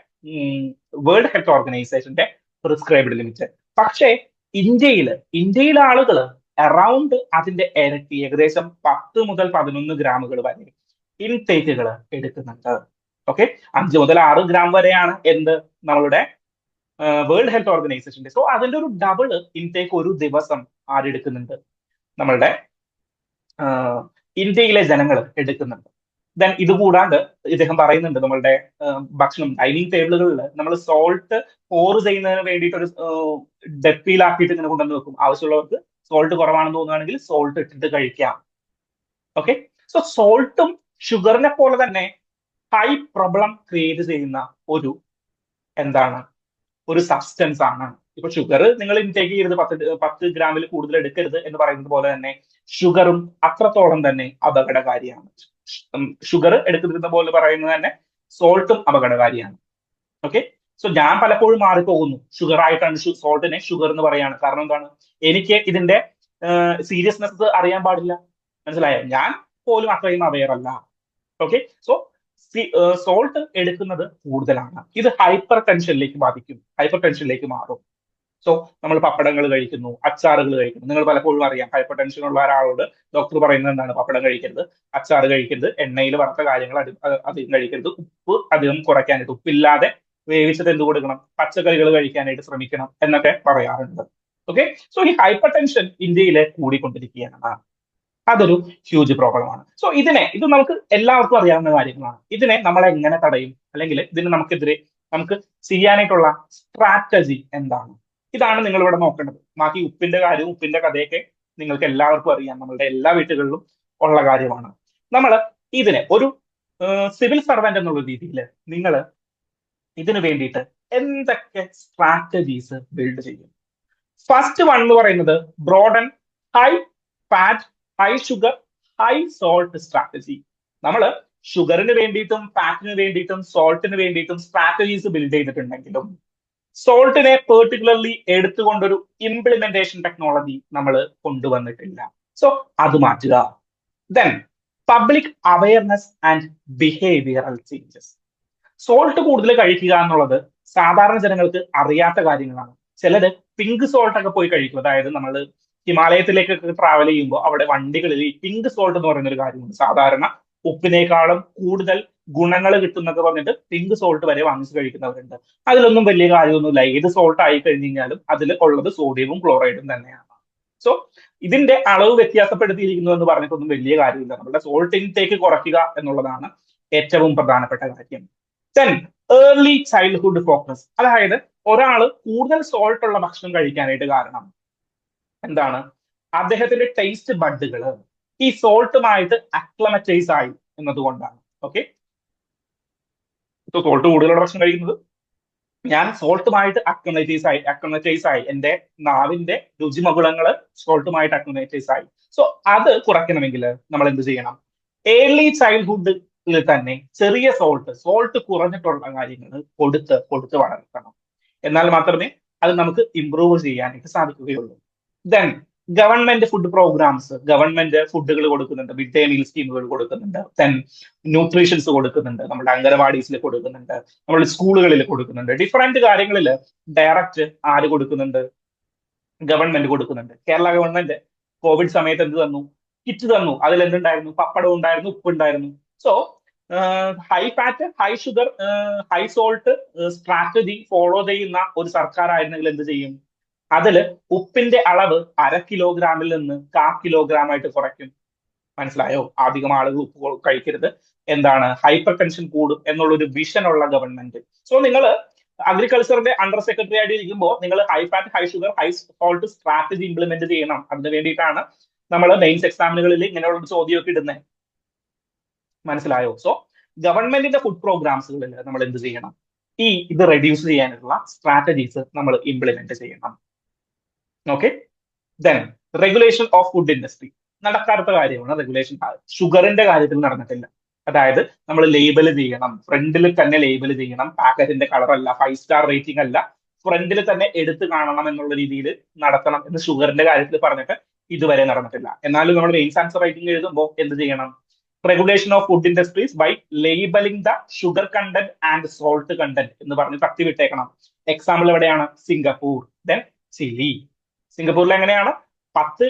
വേൾഡ് ഹെൽത്ത് ഓർഗനൈസേഷന്റെ പ്രിസ്ക്രൈബ്ഡ് ലിമിറ്റ്. പക്ഷേ ഇന്ത്യയിലെ ആളുകൾ അറൌണ്ട് അതിന്റെ ഇരട്ടി, ഏകദേശം 10 മുതൽ 11 ഗ്രാമുകൾ വരെ ഇൻടേക്കുകൾ എടുക്കുന്നുണ്ട്. ഓക്കെ, 5 മുതൽ 6 ഗ്രാം വരെയാണ് നമ്മളുടെ വേൾഡ് ഹെൽത്ത് ഓർഗനൈസേഷന്റെ. സോ അതിന്റെ ഒരു ഡബിൾ ഇൻടേക്ക് ഒരു ദിവസം ആരെടുക്കുന്നുണ്ട്? നമ്മളുടെ ഇന്ത്യയിലെ ജനങ്ങൾ എടുക്കുന്നുണ്ട്. ദെൻ ഇതുകൂടാണ്ട് ഇദ്ദേഹം പറയുന്നുണ്ട് നമ്മളുടെ ഭക്ഷണം ഡൈനിങ് ടേബിളുകളിൽ നമ്മൾ സോൾട്ട് പോർ ചെയ്യുന്നതിന് വേണ്ടിയിട്ട് ഒരു ഡെപ്പിയിലാക്കിയിട്ട് ഇങ്ങനെ കൊണ്ടുവന്ന് വെക്കും. ആവശ്യമുള്ളവർക്ക് സോൾട്ട് കുറവാണെന്ന് തോന്നുകയാണെങ്കിൽ സോൾട്ട് ഇട്ടിട്ട് കഴിക്കാം. ഓക്കെ, സോ സോൾട്ടും ഷുഗറിനെ പോലെ തന്നെ ഹൈ പ്രോബ്ലം ക്രിയേറ്റ് ചെയ്യുന്ന ഒരു സബ്സ്റ്റൻസ് ആണ്. ഇപ്പൊ ഷുഗർ നിങ്ങൾ ഇൻടേക്ക് ചെയ്യരുത്, 10 ഗ്രാമിൽ കൂടുതൽ എടുക്കരുത് എന്ന് പറയുന്നത് പോലെ തന്നെ ഷുഗറും അത്രത്തോളം തന്നെ അപകടകാരിയാണ്. ഷുഗർ എടുക്കുന്ന പോലെ പറയുന്നത് തന്നെ സോൾട്ടും അപകടകാരിയാണ്. ഓക്കെ, സോ ഞാൻ പലപ്പോഴും മാറിപ്പോകുന്നു, ഷുഗർ ആയിട്ടാണ് സോൾട്ടിനെ ഷുഗർ എന്ന് പറയാണ്. കാരണം എന്താണ്? എനിക്ക് ഇതിന്റെ സീരിയസ്നെസ് അറിയാൻ പാടില്ല. മനസ്സിലായോ? ഞാൻ പോലും അത്രയും അവെയർ അല്ല. ഓക്കെ, സോ സോൾട്ട് എടുക്കുന്നത് കൂടുതലാണ്. ഇത് ഹൈപ്പർ ടെൻഷനിലേക്ക് മാറും. സോ നമ്മൾ പപ്പടങ്ങൾ കഴിക്കുന്നു, അച്ചാറുകൾ കഴിക്കുന്നു. നിങ്ങൾ പലപ്പോഴും അറിയാം, ഹൈപ്പർ ടെൻഷൻ ഉള്ള ഒരാളോട് ഡോക്ടർ പറയുന്നത് എന്താണ്? പപ്പടം കഴിക്കരുത്, അച്ചാറ് കഴിക്കരുത്, എണ്ണയിൽ വറുത്ത കാര്യങ്ങൾ അധികം കഴിക്കരുത്, ഉപ്പ് അധികം കുറയ്ക്കാനായിട്ട്, ഉപ്പില്ലാതെ വേവിച്ചത് എന്ത് കൊടുക്കണം? പച്ചക്കറികൾ കഴിക്കാനായിട്ട് ശ്രമിക്കണം എന്നൊക്കെ പറയാറുണ്ട്. ഓക്കെ, സോ ഈ ഹൈപ്പർ ടെൻഷൻ ഇന്ത്യയിൽ കൂടിക്കൊണ്ടിരിക്കുകയാണ്. അതൊരു ഹ്യൂജ് പ്രോബ്ലമാണ്. സോ ഇത് നമുക്ക് എല്ലാവർക്കും അറിയാവുന്ന കാര്യങ്ങളാണ്. ഇതിനെ നമ്മൾ എങ്ങനെ തടയും, അല്ലെങ്കിൽ ഇതിന് നമുക്ക് ചെയ്യാനായിട്ടുള്ള സ്ട്രാറ്റജി എന്താണ്? ഇതാണ് നിങ്ങൾ ഇവിടെ നോക്കേണ്ടത്. ബാക്കി ഉപ്പിന്റെ കഥയൊക്കെ നിങ്ങൾക്ക് എല്ലാവർക്കും അറിയാം, നമ്മളുടെ എല്ലാ വീട്ടുകളിലും ഉള്ള കാര്യമാണ്. നമ്മൾ ഇതിനെ ഒരു സിവിൽ സർവന്റ് എന്നുള്ള രീതിയിൽ നിങ്ങൾ ഇതിനു വേണ്ടിയിട്ട് എന്തൊക്കെ സ്ട്രാറ്റജീസ് ബിൽഡ് ചെയ്യും? ഫസ്റ്റ് വൺ എന്ന് പറയുന്നത് broaden high fat, high sugar, high salt strategy. നമ്മൾ ഷുഗറിന് വേണ്ടിയിട്ടും ഫാറ്റിന് വേണ്ടിയിട്ടും സോൾട്ടിന് വേണ്ടിയിട്ടും സ്ട്രാറ്റജീസ് ബിൽഡ് ചെയ്തിട്ടുണ്ടെങ്കിലും സോൾട്ടിനെ പെർട്ടിക്കുലർലി എടുത്തുകൊണ്ടൊരു ഇംപ്ലിമെന്റേഷൻ ടെക്നോളജി നമ്മൾ കൊണ്ടുവന്നിട്ടില്ല. സോ അത് മാറ്റുക. Then public awareness and behavioural changes. Salt കൂടുതൽ കഴിക്കുക എന്നുള്ളത് സാധാരണ ജനങ്ങൾക്ക് അറിയാത്ത കാര്യങ്ങളാണ്. ചിലര് പിങ്ക് സോൾട്ട് ഒക്കെ പോയി കഴിക്കും. അതായത് നമ്മൾ ഹിമാലയത്തിലേക്കൊക്കെ ട്രാവൽ ചെയ്യുമ്പോൾ അവിടെ വണ്ടികളിൽ ഈ പിങ്ക് സോൾട്ട് എന്ന് പറയുന്ന ഒരു കാര്യമുണ്ട്. സാധാരണ ഉപ്പിനേക്കാളും കൂടുതൽ ഗുണങ്ങൾ കിട്ടുന്നൊക്കെ പറഞ്ഞിട്ട് പിങ്ക് സോൾട്ട് വരെ വാങ്ങിച്ച് കഴിക്കുന്നവരുണ്ട്. അതിലൊന്നും വലിയ കാര്യമൊന്നുമില്ല. ഏത് സോൾട്ട് ആയി കഴിഞ്ഞ് കഴിഞ്ഞാലും അതിൽ ഉള്ളത് സോഡിയവും ക്ലോറൈഡും തന്നെയാണ്. സോ ഇതിന്റെ അളവ് വ്യത്യാസപ്പെടുത്തിയിരിക്കുന്നു എന്ന് പറഞ്ഞിട്ടൊന്നും വലിയ കാര്യമില്ല. നമ്മുടെ സോൾട്ട് ഇൻടേക്ക് കുറയ്ക്കുക എന്നുള്ളതാണ് ഏറ്റവും പ്രധാനപ്പെട്ട കാര്യം. Then early childhood focus. അതായത് ഒരാൾ കൂടുതൽ സോൾട്ട് ഉള്ള ഭക്ഷണം കഴിക്കാനായിട്ട് കാരണം എന്താണ്? അദ്ദേഹത്തിന്റെ ടേസ്റ്റ് ബഡുകൾ ഈ സോൾട്ടുമായിട്ട് അക്ലമറ്റൈസ് ആയി എന്നതുകൊണ്ടാണ്. ഓക്കെ, സോൾട്ട് കൂടുതലുള്ള ഭക്ഷണം കഴിക്കുന്നത് ഞാൻ സോൾട്ടുമായിട്ട് അക്ലമറ്റൈസ് ആയി, എന്റെ നാവിന്റെ രുചിമകുളങ്ങള് സോൾട്ടുമായിട്ട് അക്ലമറ്റൈസ് ആയി. സോ അത് കുറയ്ക്കണമെങ്കിൽ നമ്മൾ എന്ത് ചെയ്യണം? ഏർലി ചൈൽഡ്ഹുഡിൽ തന്നെ ചെറിയ സോൾട്ട് കുറഞ്ഞിട്ടുള്ള കാര്യങ്ങൾ കൊടുത്ത് വളർത്തണം. എന്നാൽ മാത്രമേ അത് നമുക്ക് ഇംപ്രൂവ് ചെയ്യാനായിട്ട് സാധിക്കുകയുള്ളൂ. Then government food programs, government ഫുഡുകൾ കൊടുക്കുന്നുണ്ട്, മിഡ് ഡേ മീൽ സ്കീമുകൾ കൊടുക്കുന്നുണ്ട്, ദെൻ ന്യൂട്രീഷൻസ് കൊടുക്കുന്നുണ്ട്, നമ്മുടെ അംഗനവാടീസിൽ കൊടുക്കുന്നുണ്ട്, നമ്മുടെ സ്കൂളുകളിൽ കൊടുക്കുന്നുണ്ട്. ഡിഫറെന്റ് കാര്യങ്ങളിൽ ഡയറക്റ്റ് ആര് കൊടുക്കുന്നുണ്ട്? ഗവൺമെന്റ് കൊടുക്കുന്നുണ്ട്. കേരള ഗവൺമെന്റ് കോവിഡ് സമയത്ത് എന്ത് തന്നു? കിറ്റ് തന്നു. അതിൽ എന്തുണ്ടായിരുന്നു? പപ്പടം ഉണ്ടായിരുന്നു, ഉപ്പുണ്ടായിരുന്നു. So high fat, high sugar, high salt strategy follow ചെയ്യുന്ന ഒരു സർക്കാർ ആയിരുന്നെങ്കിൽ എന്ത് ചെയ്യും? അതിൽ ഉപ്പിന്റെ അളവ് 1/2 കിലോഗ്രാമിൽ നിന്ന് 1/4 കിലോഗ്രാം ആയിട്ട് കുറയ്ക്കും. മനസ്സിലായോ? അധികം ആളുകൾ ഉപ്പ് കഴിക്കരുത്, ഹൈപ്പർ ടെൻഷൻ കൂടും എന്നുള്ളൊരു വിഷൻ ഉള്ള ഗവൺമെന്റ്. സോ നിങ്ങൾ അഗ്രികൾച്ചറിന്റെ അണ്ടർ സെക്രട്ടറി ആയിട്ട് ഇരിക്കുമ്പോൾ നിങ്ങൾ high fat, high sugar, high salt strategy implement ചെയ്യണം. അതിന് വേണ്ടിയിട്ടാണ് നമ്മൾ മെയിൻസ് എക്സാമിനുകളിൽ ഇങ്ങനെയുള്ള ചോദ്യമൊക്കെ ഇടുന്നത്. മനസ്സിലായോ? സോ ഗവൺമെന്റിന്റെ ഫുഡ് പ്രോഗ്രാംസുകളിൽ നമ്മൾ എന്ത് ചെയ്യണം? ഇത് റെഡ്യൂസ് ചെയ്യാനുള്ള സ്ട്രാറ്റജീസ് നമ്മൾ ഇംപ്ലിമെന്റ് ചെയ്യണം. Okay. Then regulation of food industry നടക്കാത്ത കാര്യമാണ് റെഗുലേഷൻ. ഷുഗറിന്റെ കാര്യത്തിൽ നടന്നിട്ടില്ല. അതായത് നമ്മൾ ലേബൽ ചെയ്യണം, ഫ്രണ്ടിൽ തന്നെ ലേബൽ ചെയ്യണം, പാക്കറ്റിന്റെ കളർ അല്ല, 5 സ്റ്റാർ റേറ്റിംഗ് അല്ല, ഫ്രണ്ടിൽ തന്നെ എടുത്തു കാണണം എന്നുള്ള രീതിയിൽ നടത്തണം എന്ന് ഷുഗറിന്റെ കാര്യത്തിൽ പറഞ്ഞിട്ട് ഇതുവരെ നടന്നിട്ടില്ല. എന്നാലും നമ്മൾ മെയിൻസ് ആൻസർ റൈറ്റിംഗ് എഴുതുമ്പോൾ എന്ത് ചെയ്യണം? Regulation of food industries by labelling the sugar content and salt content എന്ന് പറഞ്ഞ് തട്ടി വിട്ടേക്കണം. എക്സാമ്പിൾ എവിടെയാണ്? Singapore, then Chile. സിംഗപ്പൂരിൽ എങ്ങനെയാണ്? 10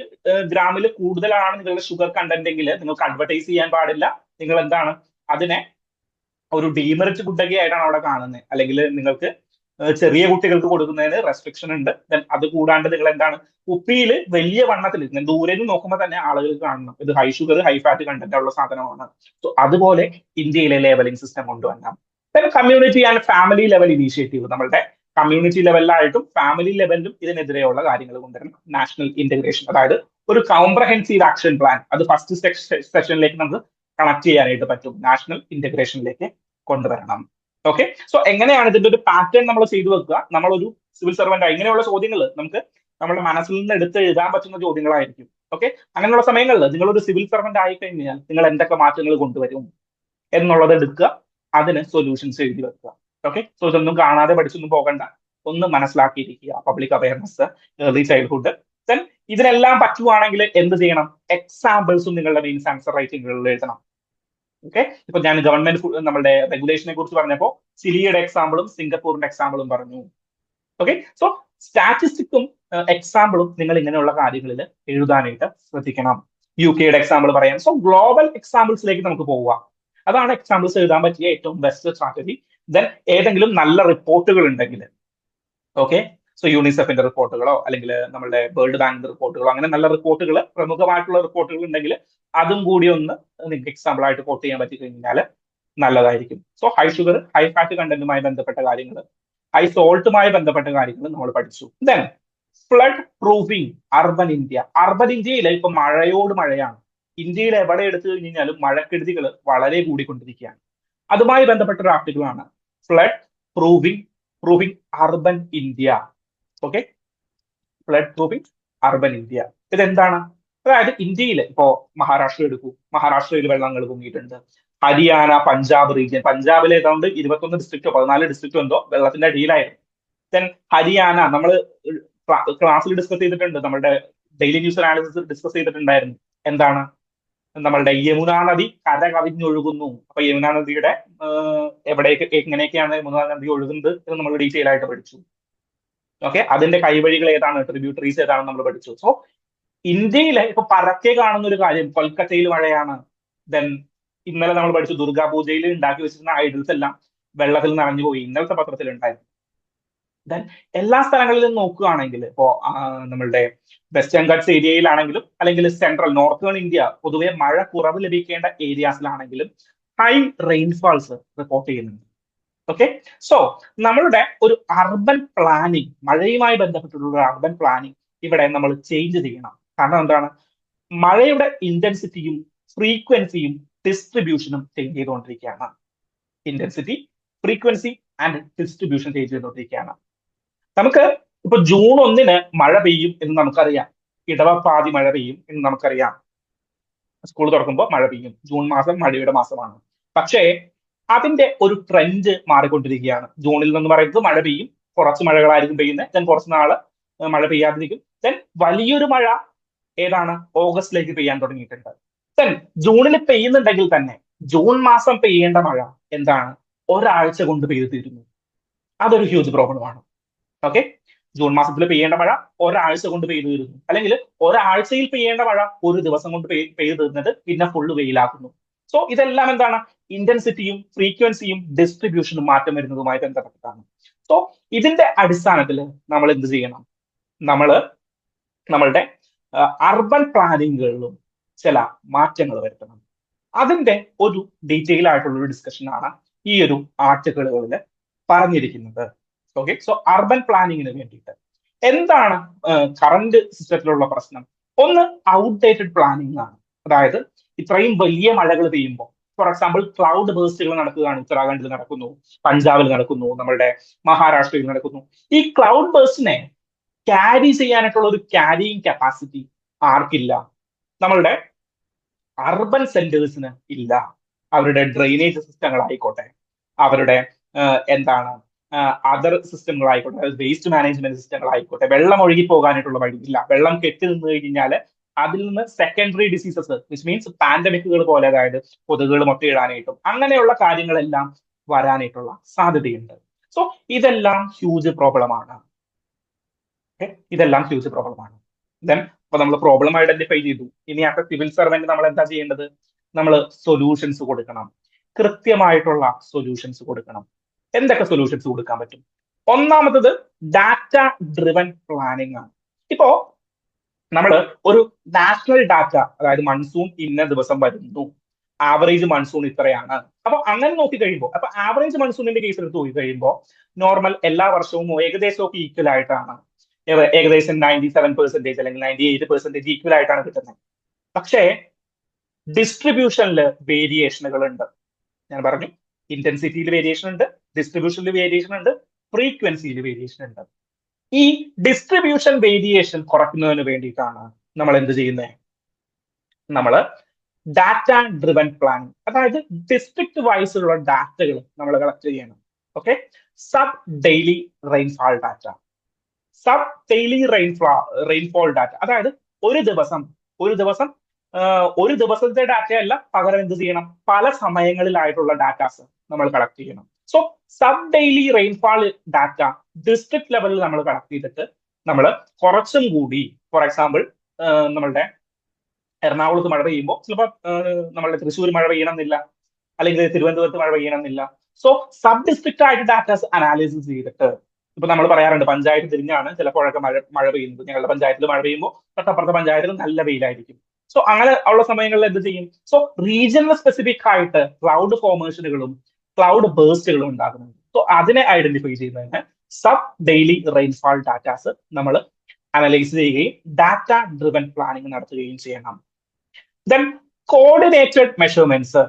ഗ്രാമിൽ കൂടുതലാണ് നിങ്ങളുടെ ഷുഗർ കണ്ടന്റ് എങ്കിൽ നിങ്ങൾക്ക് അഡ്വർടൈസ് ചെയ്യാൻ പാടില്ല. നിങ്ങൾ എന്താണ് അതിനെ ഒരു ഡീമെറിറ്റ് കുട്ടകി ആയിട്ടാണ് അവിടെ കാണുന്നത്. അല്ലെങ്കിൽ നിങ്ങൾക്ക് ചെറിയ കുട്ടികൾക്ക് കൊടുക്കുന്നതിന് റെസ്ട്രിക്ഷൻ ഉണ്ട്. ദെൻ അത് കൂടാണ്ട് നിങ്ങൾ എന്താണ് കുപ്പിയിൽ വലിയ വണ്ണത്തിൽ ദൂരെ നിന്ന് നോക്കുമ്പോൾ തന്നെ ആളുകൾ കാണണം ഇത് high sugar high fat content ഉള്ള സാധനമാണ്. സോ അതുപോലെ ഇന്ത്യയിലെ ലേബലിംഗ് സിസ്റ്റം കൊണ്ടുവരണം. Then community and family level initiative നമ്മളുടെ കമ്മ്യൂണിറ്റി ലെവലിലായിട്ടും ഫാമിലി ലെവലിലും ഇതിനെതിരെയുള്ള കാര്യങ്ങൾ കൊണ്ടുവരണം. നാഷണൽ ഇന്റഗ്രേഷൻ, അതായത് ഒരു കോംപ്രഹെൻസീവ് ആക്ഷൻ പ്ലാൻ, അത് ഫസ്റ്റ് സെഷനിലേക്ക് നമുക്ക് കണക്ട് ചെയ്യാനായിട്ട് പറ്റും. നാഷണൽ ഇന്റഗ്രേഷനിലേക്ക് കൊണ്ടുവരണം. ഓക്കെ. സോ എങ്ങനെയാണ് ഇതിന്റെ ഒരു പാറ്റേൺ നമ്മൾ ചെയ്തു വെക്കുക? നമ്മളൊരു സിവിൽ സർവന്റ് ഇങ്ങനെയുള്ള ചോദ്യങ്ങൾ നമുക്ക് നമ്മുടെ മനസ്സിൽ നിന്ന് എടുത്ത് എഴുതാൻ പറ്റുന്ന ചോദ്യങ്ങളായിരിക്കും. ഓക്കെ. അങ്ങനെയുള്ള സമയങ്ങളിൽ നിങ്ങളൊരു സിവിൽ സർവന്റ് ആയി കഴിഞ്ഞാൽ നിങ്ങൾ എന്തൊക്കെ മാറ്റങ്ങൾ കൊണ്ടുവരും എന്നുള്ളത് എടുക്കുക, അതിന് സൊല്യൂഷൻസ് എഴുതി വെക്കുക. ഓക്കെ. സോ ഇതൊന്നും കാണാതെ പഠിച്ചൊന്നും പോകണ്ട, ഒന്ന് മനസ്സിലാക്കിയിരിക്കുക. Public awareness, early childhood. Then ഇതിനെല്ലാം പറ്റുവാണെങ്കിൽ എന്ത് ചെയ്യണം? എക്സാമ്പിൾസും നിങ്ങളുടെ മെയിൻസ് ആൻസർ റൈറ്റിംഗുകളിൽ എഴുതണം. ഓക്കെ. ഇപ്പൊ ഞാൻ ഗവൺമെന്റ് നമ്മുടെ റെഗുലേഷനെ കുറിച്ച് പറഞ്ഞപ്പോൾ ചിലിയുടെ എക്സാമ്പിളും സിംഗപ്പൂരിന്റെ എക്സാമ്പിളും പറഞ്ഞു. ഓക്കെ. സോ സ്റ്റാറ്റിസ്റ്റിക്സും എക്സാമ്പിളും നിങ്ങൾ ഇങ്ങനെയുള്ള കാര്യങ്ങളിൽ എഴുതാനായിട്ട് ശ്രദ്ധിക്കണം. UK എക്സാമ്പിൾ പറയാം. സോ ഗ്ലോബൽ എക്സാമ്പിൾസിലേക്ക് നമുക്ക് പോവുക. അതാണ് എക്സാമ്പിൾസ് എഴുതാൻ പറ്റിയ ഏറ്റവും ബെസ്റ്റ് സ്ട്രാറ്റജി. ദെൻ ഏതെങ്കിലും നല്ല റിപ്പോർട്ടുകൾ ഉണ്ടെങ്കിൽ, ഓക്കെ, സോ യൂണിസെഫിന്റെ റിപ്പോർട്ടുകളോ അല്ലെങ്കിൽ നമ്മുടെ വേൾഡ് ബാങ്കിന്റെ റിപ്പോർട്ടുകളോ അങ്ങനെ നല്ല റിപ്പോർട്ടുകൾ, പ്രമുഖമായിട്ടുള്ള റിപ്പോർട്ടുകൾ ഉണ്ടെങ്കിൽ അതും കൂടി ഒന്ന് നിങ്ങൾക്ക് എക്സാമ്പിൾ ആയിട്ട് കോട്ട് ചെയ്യാൻ പറ്റി കഴിഞ്ഞാൽ നല്ലതായിരിക്കും. So high sugar high fat കണ്ടന്റുമായി ബന്ധപ്പെട്ട കാര്യങ്ങൾ, ഹൈ സോൾട്ടുമായി ബന്ധപ്പെട്ട കാര്യങ്ങൾ നമ്മൾ പഠിച്ചു. Then flood proofing urban India. Urban ഇന്ത്യയിൽ ഇപ്പൊ മഴയോട് മഴയാണ്. ഇന്ത്യയിൽ എവിടെ എടുത്തു കഴിഞ്ഞാലും മഴക്കെടുതികൾ വളരെ കൂടിക്കൊണ്ടിരിക്കുകയാണ്. അതുമായി ബന്ധപ്പെട്ട ഒരു ആർട്ടിക്കിളാണ് flood proofing urban India. Okay. Flood proofing urban India ഇതെന്താണ്? അതായത് ഇന്ത്യയിൽ ഇപ്പോ മഹാരാഷ്ട്ര എടുക്കൂ, മഹാരാഷ്ട്രയിൽ വെള്ളങ്ങൾ പൊങ്ങിയിട്ടുണ്ട്. ഹരിയാന, പഞ്ചാബ് റീജിയൻ, പഞ്ചാബിൽ ഏതാണ്ട് 21 ഡിസ്ട്രിക്റ്റോ 14 ഡിസ്ട്രിക്റ്റോ എന്തോ വെള്ളത്തിന്റെ അടിയിലായിരുന്നു. ദെൻ ഹരിയാന നമ്മൾ ക്ലാസ്സിൽ ഡിസ്കസ് ചെയ്തിട്ടുണ്ട്, നമ്മുടെ ഡെയിലി ന്യൂസ് അനാലിസിസ് ഡിസ്കസ് ചെയ്തിട്ടുണ്ടായിരുന്നു. എന്താണ്? നമ്മളുടെ യമുന നദി കര കവിഞ്ഞൊഴുകുന്നു. അപ്പൊ യമുന നദിയുടെ എവിടേക്ക് എങ്ങനെയൊക്കെയാണ് യമുന നദി ഒഴുകുന്നത് എന്ന് നമ്മൾ ഡീറ്റെയിൽ ആയിട്ട് പഠിച്ചു. ഓക്കെ. അതിന്റെ കൈവഴികൾ ഏതാണ്, ട്രിബ്യൂട്ടറീസ് ഏതാണെന്ന് നമ്മൾ പഠിച്ചു. സോ ഇന്ത്യയിലെ ഇപ്പൊ പരക്കെ കാണുന്ന ഒരു കാര്യം, കൊൽക്കത്തയിൽ മഴയാണ്. ദെൻ ഇന്നലെ നമ്മൾ പഠിച്ചു ദുർഗാ പൂജയിൽ ഉണ്ടാക്കി വെച്ചിരുന്ന ഐഡൽസ് എല്ലാം വെള്ളത്തിൽ നനഞ്ഞു പോയി, ഇന്നലത്തെ പത്രത്തിൽ ഉണ്ടായിരുന്നു. ദെൻ എല്ലാ സ്ഥലങ്ങളിലും നോക്കുകയാണെങ്കിൽ ഇപ്പോ നമ്മളുടെ വെസ്റ്റേൺ ഗട്ട്സ് ഏരിയയിലാണെങ്കിലും അല്ലെങ്കിൽ സെൻട്രൽ നോർത്തേൺ ഇന്ത്യ പൊതുവെ മഴ കുറവ് ലഭിക്കേണ്ട ഏരിയാസിലാണെങ്കിലും ഹൈ റെയിൻഫാൾസ് റിപ്പോർട്ട് ചെയ്യുന്നുണ്ട്. ഓക്കെ. സോ നമ്മളുടെ ഒരു അർബൻ പ്ലാനിങ്, മഴയുമായി ബന്ധപ്പെട്ടുള്ള ഒരു അർബൻ പ്ലാനിങ് ഇവിടെ നമ്മൾ ചേഞ്ച് ചെയ്യണം. കാരണം എന്താണ്? മഴയുടെ ഇന്റൻസിറ്റിയും ഫ്രീക്വൻസിയും ഡിസ്ട്രിബ്യൂഷനും ചേഞ്ച് ചെയ്തുകൊണ്ടിരിക്കുകയാണ്. Intensity, frequency and distribution change ചെയ്തുകൊണ്ടിരിക്കുകയാണ്. നമുക്ക് ഇപ്പൊ ജൂൺ 1 മഴ പെയ്യും എന്ന് നമുക്കറിയാം, ഇടവപ്പാതി മഴ പെയ്യും എന്ന് നമുക്കറിയാം. സ്കൂൾ തുറക്കുമ്പോൾ മഴ പെയ്യും, ജൂൺ മാസം മഴയുടെ മാസമാണ്. പക്ഷേ അതിന്റെ ഒരു ട്രെൻഡ് മാറിക്കൊണ്ടിരിക്കുകയാണ്. ജൂണിൽ നിന്ന് പറയുന്നത് മഴ പെയ്യും, കുറച്ച് മഴകളായിരിക്കും പെയ്യുന്നത്, ദെൻ കുറച്ച് നാള് മഴ പെയ്യാതിരിക്കും. ദെൻ വലിയൊരു മഴ ഏതാണ്? ഓഗസ്റ്റിലേക്ക് പെയ്യാൻ തുടങ്ങിയിട്ടുണ്ട്. ദെൻ ജൂണിൽ പെയ്യുന്നുണ്ടെങ്കിൽ തന്നെ ജൂൺ മാസം പെയ്യേണ്ട മഴ എന്താണ്? ഒരാഴ്ച കൊണ്ട് പെയ്തു തീരുന്നു. അതൊരു ഹ്യൂജ് പ്രോബ്ലമാണ്. ഓക്കെ. ജൂൺ മാസത്തിൽ പെയ്യേണ്ട മഴ ഒരാഴ്ച കൊണ്ട് പെയ്തു തീരുന്നു, അല്ലെങ്കിൽ ഒരാഴ്ചയിൽ പെയ്യേണ്ട മഴ ഒരു ദിവസം കൊണ്ട് പെയ്തു തീർന്നിട്ട് പിന്നെ ഫുള്ള് വെയിലാക്കുന്നു. സോ ഇതെല്ലാം എന്താണ്? ഇന്റൻസിറ്റിയും ഫ്രീക്വൻസിയും ഡിസ്ട്രിബ്യൂഷനും മാറ്റം വരുന്നതുമായി ബന്ധപ്പെട്ടിട്ടാണ്. സോ ഇതിന്റെ അടിസ്ഥാനത്തിൽ നമ്മൾ എന്ത് ചെയ്യണം? നമ്മളുടെ അർബൻ പ്ലാനിങ്ങുകളിലും ചില മാറ്റങ്ങൾ വരുത്തണം. അതിന്റെ ഒരു ഡീറ്റെയിൽ ആയിട്ടുള്ള ഒരു ഡിസ്കഷനാണ് ഈ ഒരു ആർട്ടിക്കിളുകളിൽ പറഞ്ഞിരിക്കുന്നത്. ഓക്കെ. സോ അർബൻ പ്ലാനിങ്ങിന് വേണ്ടിയിട്ട് എന്താണ് കറന്റ് സിസ്റ്റത്തിലുള്ള പ്രശ്നം? ഒന്ന് ഔട്ട്ഡേറ്റഡ് പ്ലാനിങ് ആണ്. അതായത് ഇത്രയും വലിയ മഴകൾ പെയ്യുമ്പോൾ, ഫോർ എക്സാമ്പിൾ ക്ലൗഡ് ബേഴ്സുകൾ നടക്കുകയാണ്. ഉത്തരാഖണ്ഡിൽ നടക്കുന്നു, പഞ്ചാബിൽ നടക്കുന്നു, നമ്മുടെ മഹാരാഷ്ട്രയിൽ നടക്കുന്നു. ഈ ക്ലൗഡ് ബേഴ്സിനെ ക്യാരി ചെയ്യാനായിട്ടുള്ള ഒരു ക്യാരിയിങ് കപ്പാസിറ്റി ആർക്കില്ല? നമ്മളുടെ അർബൻ സെന്റേഴ്സിന് ഇല്ല. അവരുടെ ഡ്രെയിനേജ് സിസ്റ്റങ്ങളായിക്കോട്ടെ, അവരുടെ എന്താണ് അതർ സിസ്റ്റങ്ങളായിക്കോട്ടെ, വേസ്റ്റ് മാനേജ്മെന്റ് സിസ്റ്റങ്ങളായിക്കോട്ടെ, വെള്ളം ഒഴുകി പോകാനായിട്ടുള്ള വഴിയില്ല. വെള്ളം കെട്ടി നിന്ന് കഴിഞ്ഞാൽ അതിൽ നിന്ന് സെക്കൻഡറി ഡിസീസസ്, വിച്ച് മീൻസ് പാൻഡമിക്കുകൾ പോലെ, അതായത് കൊതുകുകൾ മുട്ടയിടാനായിട്ടും അങ്ങനെയുള്ള കാര്യങ്ങളെല്ലാം വരാനായിട്ടുള്ള സാധ്യതയുണ്ട്. സോ ഇതെല്ലാം ഹ്യൂജ് പ്രോബ്ലമാണ്. ഇതെല്ലാം ഹ്യൂജ് പ്രോബ്ലമാണ്. ദെൻ അപ്പൊ നമ്മൾ പ്രോബ്ലം ഐഡന്റിഫൈ ചെയ്തു. ഇനി ആഫ്റ്റർ സിവിൽ സർവന്റ് നമ്മൾ എന്താ ചെയ്യേണ്ടത്? നമ്മൾ സൊല്യൂഷൻസ് കൊടുക്കണം. കൃത്യമായിട്ടുള്ള സൊല്യൂഷൻസ് കൊടുക്കണം. എന്തൊക്കെ സൊല്യൂഷൻസ് കൊടുക്കാൻ പറ്റും? ഒന്നാമത്തത് ഡാറ്റ ഡ്രിവൻ പ്ലാനിങ് ആണ്. ഇപ്പോ നമ്മൾ ഒരു നാഷണൽ ഡാറ്റ, അതായത് മൺസൂൺ ഇന്ന ദിവസം വരുന്നു, ആവറേജ് മൺസൂൺ ഇത്രയാണ്. അപ്പൊ അങ്ങനെ നോക്കി കഴിയുമ്പോൾ, അപ്പൊ ആവറേജ് മൺസൂണിന്റെ കേസ് എടുത്ത് നോക്കി കഴിയുമ്പോൾ നോർമൽ എല്ലാ വർഷവും ഏകദേശം ഒക്കെ ഈക്വൽ ആയിട്ടാണ്, ഏകദേശം 97% അല്ലെങ്കിൽ 98% ഈക്വൽ ആയിട്ടാണ് കിട്ടുന്നത്. പക്ഷേ ഡിസ്ട്രിബ്യൂഷനിൽ വേരിയേഷനുകൾ ഉണ്ട്. ഞാൻ പറഞ്ഞു, ഇന്റൻസിറ്റിയിൽ വേരിയേഷൻ ഉണ്ട്, ഡിസ്ട്രിബ്യൂഷനിൽ വേരിയേഷൻ ഉണ്ട്, ഫ്രീക്വൻസിയിൽ വേരിയേഷൻ ഉണ്ട്. ഈ ഡിസ്ട്രിബ്യൂഷൻ വേരിയേഷൻ കുറയ്ക്കുന്നതിന് വേണ്ടിയിട്ടാണ് നമ്മൾ എന്ത് ചെയ്യുന്നത്? നമ്മൾ ഡാറ്റ ഡ്രിവൻ പ്ലാനിങ്, അതായത് ഡിസ്ട്രിക്ട് വൈസ് ഉള്ള ഡാറ്റകൾ നമ്മൾ കളക്ട് ചെയ്യണം. Okay, sub daily rainfall data, sub daily rainfall data, അതായത് ഒരു ദിവസം ഒരു ദിവസത്തെ ഡാറ്റയല്ല, പകരം എന്ത് ചെയ്യണം? പല സമയങ്ങളിലായിട്ടുള്ള ഡാറ്റാസ് നമ്മൾ കളക്ട് ചെയ്യണം. So sub daily rainfall data district ലെവലിൽ നമ്മൾ കളക്ട് ചെയ്തിട്ട് നമ്മൾ കുറച്ചും കൂടി, ഫോർ എക്സാമ്പിൾ നമ്മളുടെ എറണാകുളത്ത് മഴ പെയ്യുമ്പോൾ ചിലപ്പോൾ നമ്മളുടെ തൃശ്ശൂർ മഴ പെയ്യണമെന്നില്ല, അല്ലെങ്കിൽ തിരുവനന്തപുരത്ത് മഴ പെയ്യണമെന്നില്ല. സോ സബ് ഡിസ്ട്രിക്റ്റ് ആയിട്ട് ഡാറ്റാസ് അനാലിസിസ് ചെയ്തിട്ട്, ഇപ്പൊ നമ്മൾ പറയാറുണ്ട് പഞ്ചായത്ത് തിരിഞ്ഞാണ് ചിലപ്പോഴൊക്കെ മഴ പെയ്യുന്നത്. ഞങ്ങളുടെ പഞ്ചായത്തിൽ മഴ പെയ്യുമ്പോൾ തൊട്ടപ്പുറത്തെ പഞ്ചായത്തിൽ നല്ല വെയിലായിരിക്കും. സോ അങ്ങനെ ഉള്ള സമയങ്ങളിൽ എന്ത് ചെയ്യും? സോ റീജിയണൽ സ്പെസിഫിക് ആയിട്ട് ക്ലൗഡ് ഫോർമേഷനുകളും ക്ലൗഡ് ബേഴ്സുകളും ഉണ്ടാകുന്നുണ്ട്. സോ അതിനെ ഐഡന്റിഫൈ ചെയ്യുന്നതിന് സബ് ഡെയിലി റെയിൻഫാൾ ഡാറ്റാസ് നമ്മൾ അനലൈസ് ചെയ്യുകയും ഡാറ്റ ഡ്രിവൻ പ്ലാനിങ് നടത്തുകയും ചെയ്യണം. Then coordinated measurements.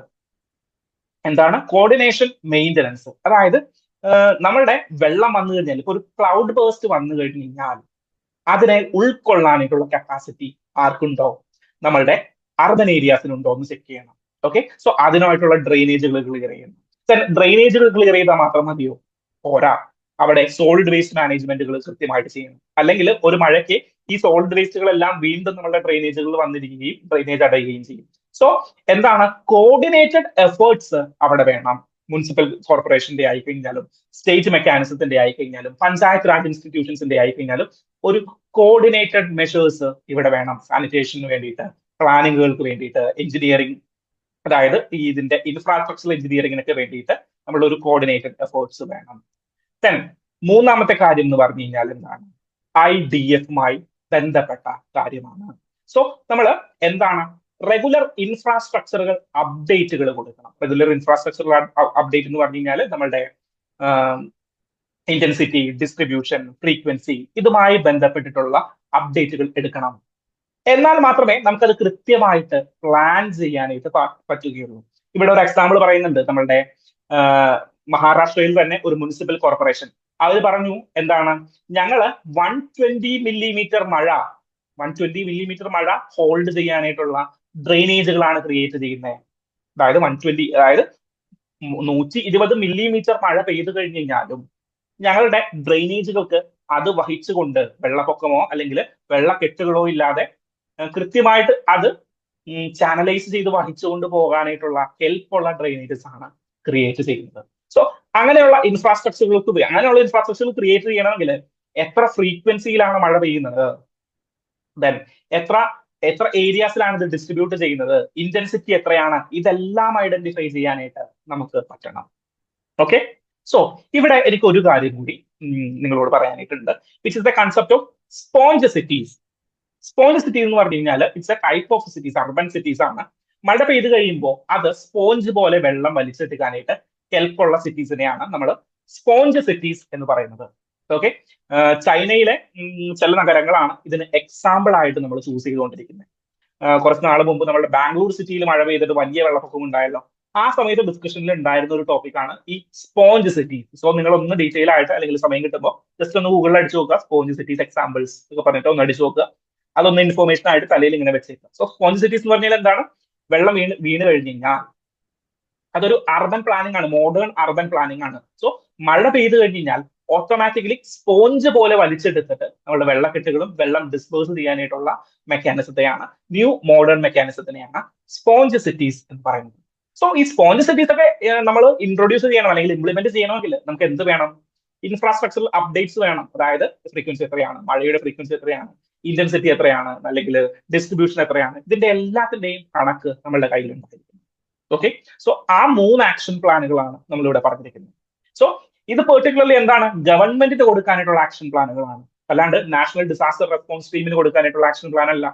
എന്താണ് കോർഡിനേഷൻ മെയിൻ്റനൻസ്? അതായത് നമ്മളുടെ വെള്ളം വന്നു കഴിഞ്ഞാൽ, ഇപ്പൊ ഒരു ക്ലൗഡ് ബേഴ്സ്റ്റ് വന്നു കഴിഞ്ഞാൽ അതിനെ ഉൾക്കൊള്ളാനായിട്ടുള്ള കപ്പാസിറ്റി ആർക്കുണ്ടോ? നമ്മളുടെ അർബൻ ഏരിയാസിനുണ്ടോ എന്ന് ചെക്ക് ചെയ്യണം. ഓക്കെ, സോ അതിനായിട്ടുള്ള ഡ്രെയിനേജുകൾ ക്ലിയർ ചെയ്യണം. ഡ്രെയിനേജുകൾ ക്ലിയർ ചെയ്താൽ മാത്രം മതിയോ? പോരാ, അവിടെ സോളിഡ് വേസ്റ്റ് മാനേജ്മെന്റുകൾ കൃത്യമായിട്ട് ചെയ്യണം. അല്ലെങ്കിൽ ഒരു മഴയ്ക്ക് ഈ സോളിഡ് വേസ്റ്റുകളെല്ലാം വീണ്ടും നമ്മുടെ ഡ്രെയിനേജുകൾ വന്നിരിക്കുകയും ഡ്രെയിനേജ് അടയുകയും ചെയ്യും. സോ എന്താണ് കോർഡിനേറ്റഡ് എഫേർട്സ് അവിടെ വേണം. മുനിസിപ്പൽ കോർപ്പറേഷന്റെ ആയിക്കഴിഞ്ഞാലും സ്റ്റേറ്റ് മെക്കാനിസത്തിന്റെ ആയിക്കഴിഞ്ഞാലും പഞ്ചായത്ത് രാജ് ഇൻസ്റ്റിറ്റ്യൂഷൻസിന്റെ ആയിക്കഴിഞ്ഞാലും ഒരു കോർഡിനേറ്റഡ് മെഷേഴ്സ് ഇവിടെ വേണം. സാനിറ്റേഷന് വേണ്ടിയിട്ട്, പ്ലാനിങ്ങുകൾക്ക് വേണ്ടിയിട്ട്, എഞ്ചിനീയറിംഗ്, അതായത് ഇതിന്റെ ഇൻഫ്രാസ്ട്രക്ചറൽ എഞ്ചിനീയറിംഗിനൊക്കെ വേണ്ടിയിട്ട് നമ്മൾ ഒരു കോർഡിനേറ്റഡ് എഫേർട്സ് വേണം. ദെൻ മൂന്നാമത്തെ കാര്യം എന്ന് പറഞ്ഞു കഴിഞ്ഞാൽ എന്താണ്? IDFുമായി ബന്ധപ്പെട്ട കാര്യമാണ്. സോ നമ്മൾ എന്താണ് റെഗുലർ ഇൻഫ്രാസ്ട്രക്ചറുകൾ അപ്ഡേറ്റുകൾ കൊടുക്കണം. റെഗുലർ ഇൻഫ്രാസ്ട്രക്ചറൽ അപ്ഡേറ്റ് എന്ന് പറഞ്ഞു കഴിഞ്ഞാൽ നമ്മളുടെ ഇന്റൻസിറ്റി, ഡിസ്ട്രിബ്യൂഷൻ, ഫ്രീക്വൻസി, ഇതുമായി ബന്ധപ്പെട്ടിട്ടുള്ള അപ്ഡേറ്റുകൾ എടുക്കണം. എന്നാൽ മാത്രമേ നമുക്കത് കൃത്യമായിട്ട് പ്ലാൻ ചെയ്യാനായിട്ട് പറ്റുകയുള്ളൂ. ഇവിടെ ഒരു എക്സാമ്പിൾ പറയുന്നുണ്ട്. നമ്മളുടെ മഹാരാഷ്ട്രയിൽ തന്നെ ഒരു മുനിസിപ്പൽ കോർപ്പറേഷൻ അവർ പറഞ്ഞു, എന്താണ്, ഞങ്ങള് 120 മില്ലിമീറ്റർ മഴ ഹോൾഡ് ചെയ്യാനായിട്ടുള്ള ഡ്രെയിനേജുകളാണ് ക്രിയേറ്റ് ചെയ്യുന്നത്. അതായത് 120 മില്ലിമീറ്റർ മഴ പെയ്തു കഴിഞ്ഞു കഴിഞ്ഞാലും ഞങ്ങളുടെ ഡ്രെയിനേജുകൾക്ക് അത് വഹിച്ചുകൊണ്ട്, വെള്ളപ്പൊക്കമോ അല്ലെങ്കിൽ വെള്ളക്കെട്ടുകളോ ഇല്ലാതെ കൃത്യമായിട്ട് അത് ചാനലൈസ് ചെയ്ത് വഹിച്ചുകൊണ്ട് പോകാനായിട്ടുള്ള ഹെൽപ്പുള്ള ഡ്രെയിനേജസ് ആണ് ക്രിയേറ്റ് ചെയ്യുന്നത്. സോ അങ്ങനെയുള്ള ഇൻഫ്രാസ്ട്രക്ചറുകൾ ക്രിയേറ്റ് ചെയ്യണമെങ്കിൽ എത്ര ഫ്രീക്വൻസിയിലാണ് മഴ പെയ്യുന്നത്, ദെൻ എത്ര ഏരിയാസിലാണ് ഇത് ഡിസ്ട്രിബ്യൂട്ട് ചെയ്യുന്നത്, ഇന്റൻസിറ്റി എത്രയാണ്, ഇതെല്ലാം ഐഡന്റിഫൈ ചെയ്യാനായിട്ട് നമുക്ക് പറ്റണം. ഓക്കെ, സോ ഇവിടെ എനിക്ക് ഒരു കാര്യം കൂടി നിങ്ങളോട് പറയാനായിട്ടുണ്ട്, which is the concept of sponge cities. Sponge cities എന്ന് പറഞ്ഞു കഴിഞ്ഞാൽ it's a type of cities, urban cities ആണ്. മഴ പെയ്ത് കഴിയുമ്പോൾ അത് സ്പോഞ്ച് പോലെ വെള്ളം വലിച്ചെടുക്കാനായിട്ട് ഹെൽപ്പുള്ള സിറ്റീസിനെയാണ് നമ്മൾ സ്പോഞ്ച് സിറ്റീസ് എന്ന് പറയുന്നത്. ഓക്കെ. ചൈനയിലെ ചില നഗരങ്ങളാണ് ഇതിന് എക്സാമ്പിൾ ആയിട്ട് നമ്മൾ ചൂസ് ചെയ്തുകൊണ്ടിരിക്കുന്നത്. കുറച്ച് നാൾ മുമ്പ് നമ്മുടെ ബാംഗ്ലൂർ സിറ്റിയിൽ മഴ പെയ്തിട്ട് വലിയ വെള്ളപ്പൊക്കം ഉണ്ടായല്ലോ. ആ സമയത്ത് ഡിസ്കഷനിൽ ഉണ്ടായിരുന്ന ഒരു ടോപ്പിക്കാണ് ഈ സ്പോഞ്ച് സിറ്റീസ്. സോ നിങ്ങൾ ഒന്ന് ഡീറ്റെയിൽ ആയിട്ട് അല്ലെങ്കിൽ സമയം കിട്ടുമ്പോൾ ജസ്റ്റ് ഒന്ന് ഗൂഗിളിൽ അടിച്ചു നോക്കുക, സ്പോഞ്ച് സിറ്റീസ് എക്സാമ്പിൾസ് ഒക്കെ പറഞ്ഞിട്ട് ഒന്ന് അടിച്ചു നോക്കുക. അതൊന്ന് ഇൻഫോർമേഷൻ ആയിട്ട് തലയിൽ ഇങ്ങനെ വെച്ചേക്കുക. സോ സ്പോഞ്ച് സിറ്റീസ് എന്ന് പറഞ്ഞാൽ എന്താണ്? വെള്ളം വീണ് കഴിഞ്ഞ് കഴിഞ്ഞാൽ അതൊരു അർബൻ പ്ലാനിംഗ് ആണ്, മോഡേൺ അർബൻ പ്ലാനിംഗ് ആണ്. സോ മഴ പെയ്തു കഴിഞ്ഞ് കഴിഞ്ഞാൽ ഓട്ടോമാറ്റിക്കലി സ്പോഞ്ച് പോലെ വലിച്ചെടുത്തിട്ട് നമ്മുടെ വെള്ളക്കെട്ടുകളും വെള്ളം ഡിസ്പേഴ്സ് ചെയ്യാനായിട്ടുള്ള മെക്കാനിസത്തെയാണ്, ന്യൂ മോഡേൺ മെക്കാനിസത്തിനെയാണ് സ്പോഞ്ച് സിറ്റീസ് എന്ന് പറയുന്നത്. സോ ഈ സ്പോഞ്ച് സിറ്റീസ് ഒക്കെ നമ്മൾ ഇൻട്രൊഡ്യൂസ് ചെയ്യണം അല്ലെങ്കിൽ ഇംപ്ലിമെന്റ് ചെയ്യണമെങ്കിൽ നമുക്ക് എന്ത് വേണം? ഇൻഫ്രാസ്ട്രക്ചറൽ അപ്ഡേറ്റ്സ് വേണം. അതായത് ഫ്രീക്വൻസി എത്രയാണ്, മഴയുടെ ഫ്രീക്വൻസി എത്രയാണ്, ഇന്റൻസിറ്റി എത്രയാണ്, അല്ലെങ്കിൽ ഡിസ്ട്രിബ്യൂഷൻ എത്രയാണ്, ഇതിന്റെ എല്ലാത്തിന്റെയും കണക്ക് നമ്മളുടെ കയ്യിലുണ്ടായിരിക്കും. ഓക്കെ. സോ ആ 3 ആക്ഷൻ പ്ലാനുകളാണ് നമ്മളിവിടെ പറഞ്ഞിരിക്കുന്നത്. സോ ഇത് പെർട്ടിക്കുലർലി എന്താണ്? ഗവൺമെന്റിന് കൊടുക്കാനായിട്ടുള്ള ആക്ഷൻ പ്ലാനുകളാണ്, അല്ലാണ്ട് നാഷണൽ ഡിസാസ്റ്റർ റെസ്പോൺസ് ടീമിന് കൊടുക്കാനായിട്ടുള്ള ആക്ഷൻ പ്ലാൻ അല്ല.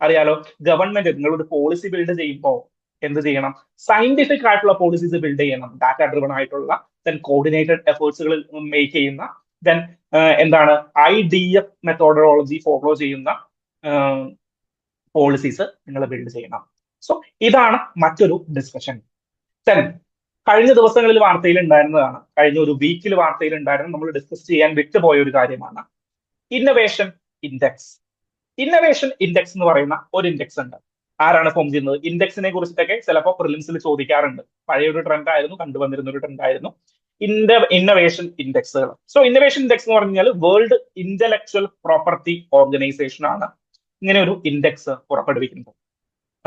അറിയാലോ, ഗവൺമെന്റ് നിങ്ങളൊരു പോളിസി ബിൽഡ് ചെയ്യുമ്പോൾ എന്ത് ചെയ്യണം? സയന്റിഫിക് ആയിട്ടുള്ള പോളിസീസ് ബിൽഡ് ചെയ്യണം, ഡാറ്റ ഡ്രിവൺ ആയിട്ടുള്ള, ദെൻ കോർഡിനേറ്റഡ് എഫേർട്സുകൾ മേക്ക് ചെയ്യുന്ന, ദെൻ എന്താണ് IDF മെത്തോഡോളജി ഫോളോ ചെയ്യുന്ന പോളിസീസ് നിങ്ങൾ ബിൽഡ് ചെയ്യണം. സോ ഇതാണ് മറ്റൊരു ഡിസ്കഷൻ. കഴിഞ്ഞ ദിവസങ്ങളിൽ വാർത്തയിൽ ഉണ്ടായിരുന്നതാണ്, കഴിഞ്ഞ ഒരു വീക്കിൽ വാർത്തയിൽ ഉണ്ടായിരുന്ന, നമ്മൾ ഡിസ്കസ് ചെയ്യാൻ വിട്ടുപോയ ഒരു കാര്യമാണ് ഇന്നൊവേഷൻ ഇൻഡെക്സ്. ഇന്നൊവേഷൻ ഇൻഡെക്സ് എന്ന് പറയുന്ന ഒരു ഇൻഡെക്സ് ഉണ്ട്. ആരാണ് ഫോം ചെയ്യുന്നത്? ഇൻഡെക്സിനെ കുറിച്ചിട്ടൊക്കെ ചിലപ്പോൾ പ്രിലിംസിൽ ചോദിക്കാറുണ്ട്. പഴയൊരു ട്രെൻഡ് ആയിരുന്നു, കണ്ടുവന്നിരുന്ന ഒരു ട്രെൻഡ് ആയിരുന്നു ഇന്നൊവേഷൻ ഇൻഡെക്സുകൾ. സോ ഇന്നൊവേഷൻ ഇൻഡെക്സ് എന്ന് പറഞ്ഞാൽ വേൾഡ് ഇന്റലക്ച്വൽ പ്രോപ്പർട്ടി ഓർഗനൈസേഷൻ ആണ് ഇങ്ങനെ ഒരു ഇൻഡെക്സ് പുറപ്പെടുവിക്കുന്നത്.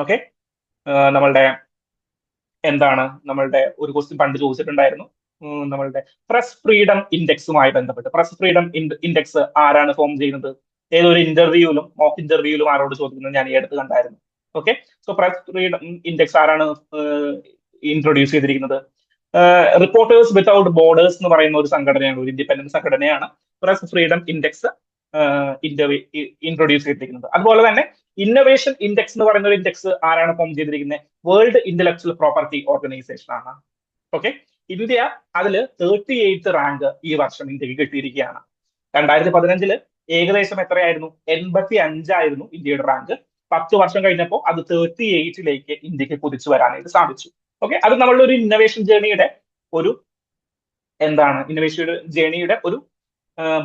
ഓക്കെ. നമ്മളുടെ എന്താണ്, നമ്മളുടെ ഒരു ക്വസ്റ്റ്യൻ പണ്ട് ചോദിച്ചിട്ടുണ്ടായിരുന്നു, നമ്മളുടെ പ്രസ് ഫ്രീഡം ഇൻഡെക്സുമായി ബന്ധപ്പെട്ട്. പ്രസ് ഫ്രീഡം ഇൻഡെക്സ് ആരാണ് ഫോം ചെയ്യുന്നത്? ഏതൊരു ഇന്റർവ്യൂവിലും, മോക്ക് ഇന്റർവ്യൂവിലും ആരോട് ചോദിക്കുന്നത് ഞാൻ ഈ അടുത്ത് കണ്ടായിരുന്നു. Okay. So press freedom index ആരാണ് ഇൻട്രൊഡ്യൂസ് ചെയ്തിരിക്കുന്നത്? റിപ്പോർട്ടേഴ്സ് വിത്തൗട്ട് ബോർഡേഴ്സ് എന്ന് പറയുന്ന ഒരു സംഘടനയാണ്, ഒരു ഇൻഡിപെൻഡന്റ് സംഘടനയാണ് പ്രസ് ഫ്രീഡം ഇൻഡെക്സ് ഇൻട്രൊഡ്യൂസ് ചെയ്തിരിക്കുന്നത്. അതുപോലെ തന്നെ ഇന്നൊവേഷൻ ഇൻഡെക്സ് എന്ന് പറയുന്ന ഒരു ഇൻഡെക്സ് ആരാണ് ഫോം ചെയ്തിരിക്കുന്നത്? വേൾഡ് ഇന്റലക്ച്വൽ പ്രോപ്പർട്ടി ഓർഗനൈസേഷൻ ആണ്. ഓക്കെ. ഇന്ത്യ അതിൽ 38th റാങ്ക് ഈ വർഷം ഇന്ത്യക്ക് കിട്ടിയിരിക്കുകയാണ്. 2015 ഏകദേശം എത്രയായിരുന്നു? 85 ഇന്ത്യയുടെ റാങ്ക്. 10 വർഷം കഴിഞ്ഞപ്പോൾ അത് 38ലേക്ക് ഇന്ത്യക്ക് കുതിച്ചു വരാനായിട്ട് സാധിച്ചു. ഓക്കെ. അത് നമ്മളുടെ ഒരു ഇന്നൊവേഷൻ ജേണിയുടെ ഒരു ഒരു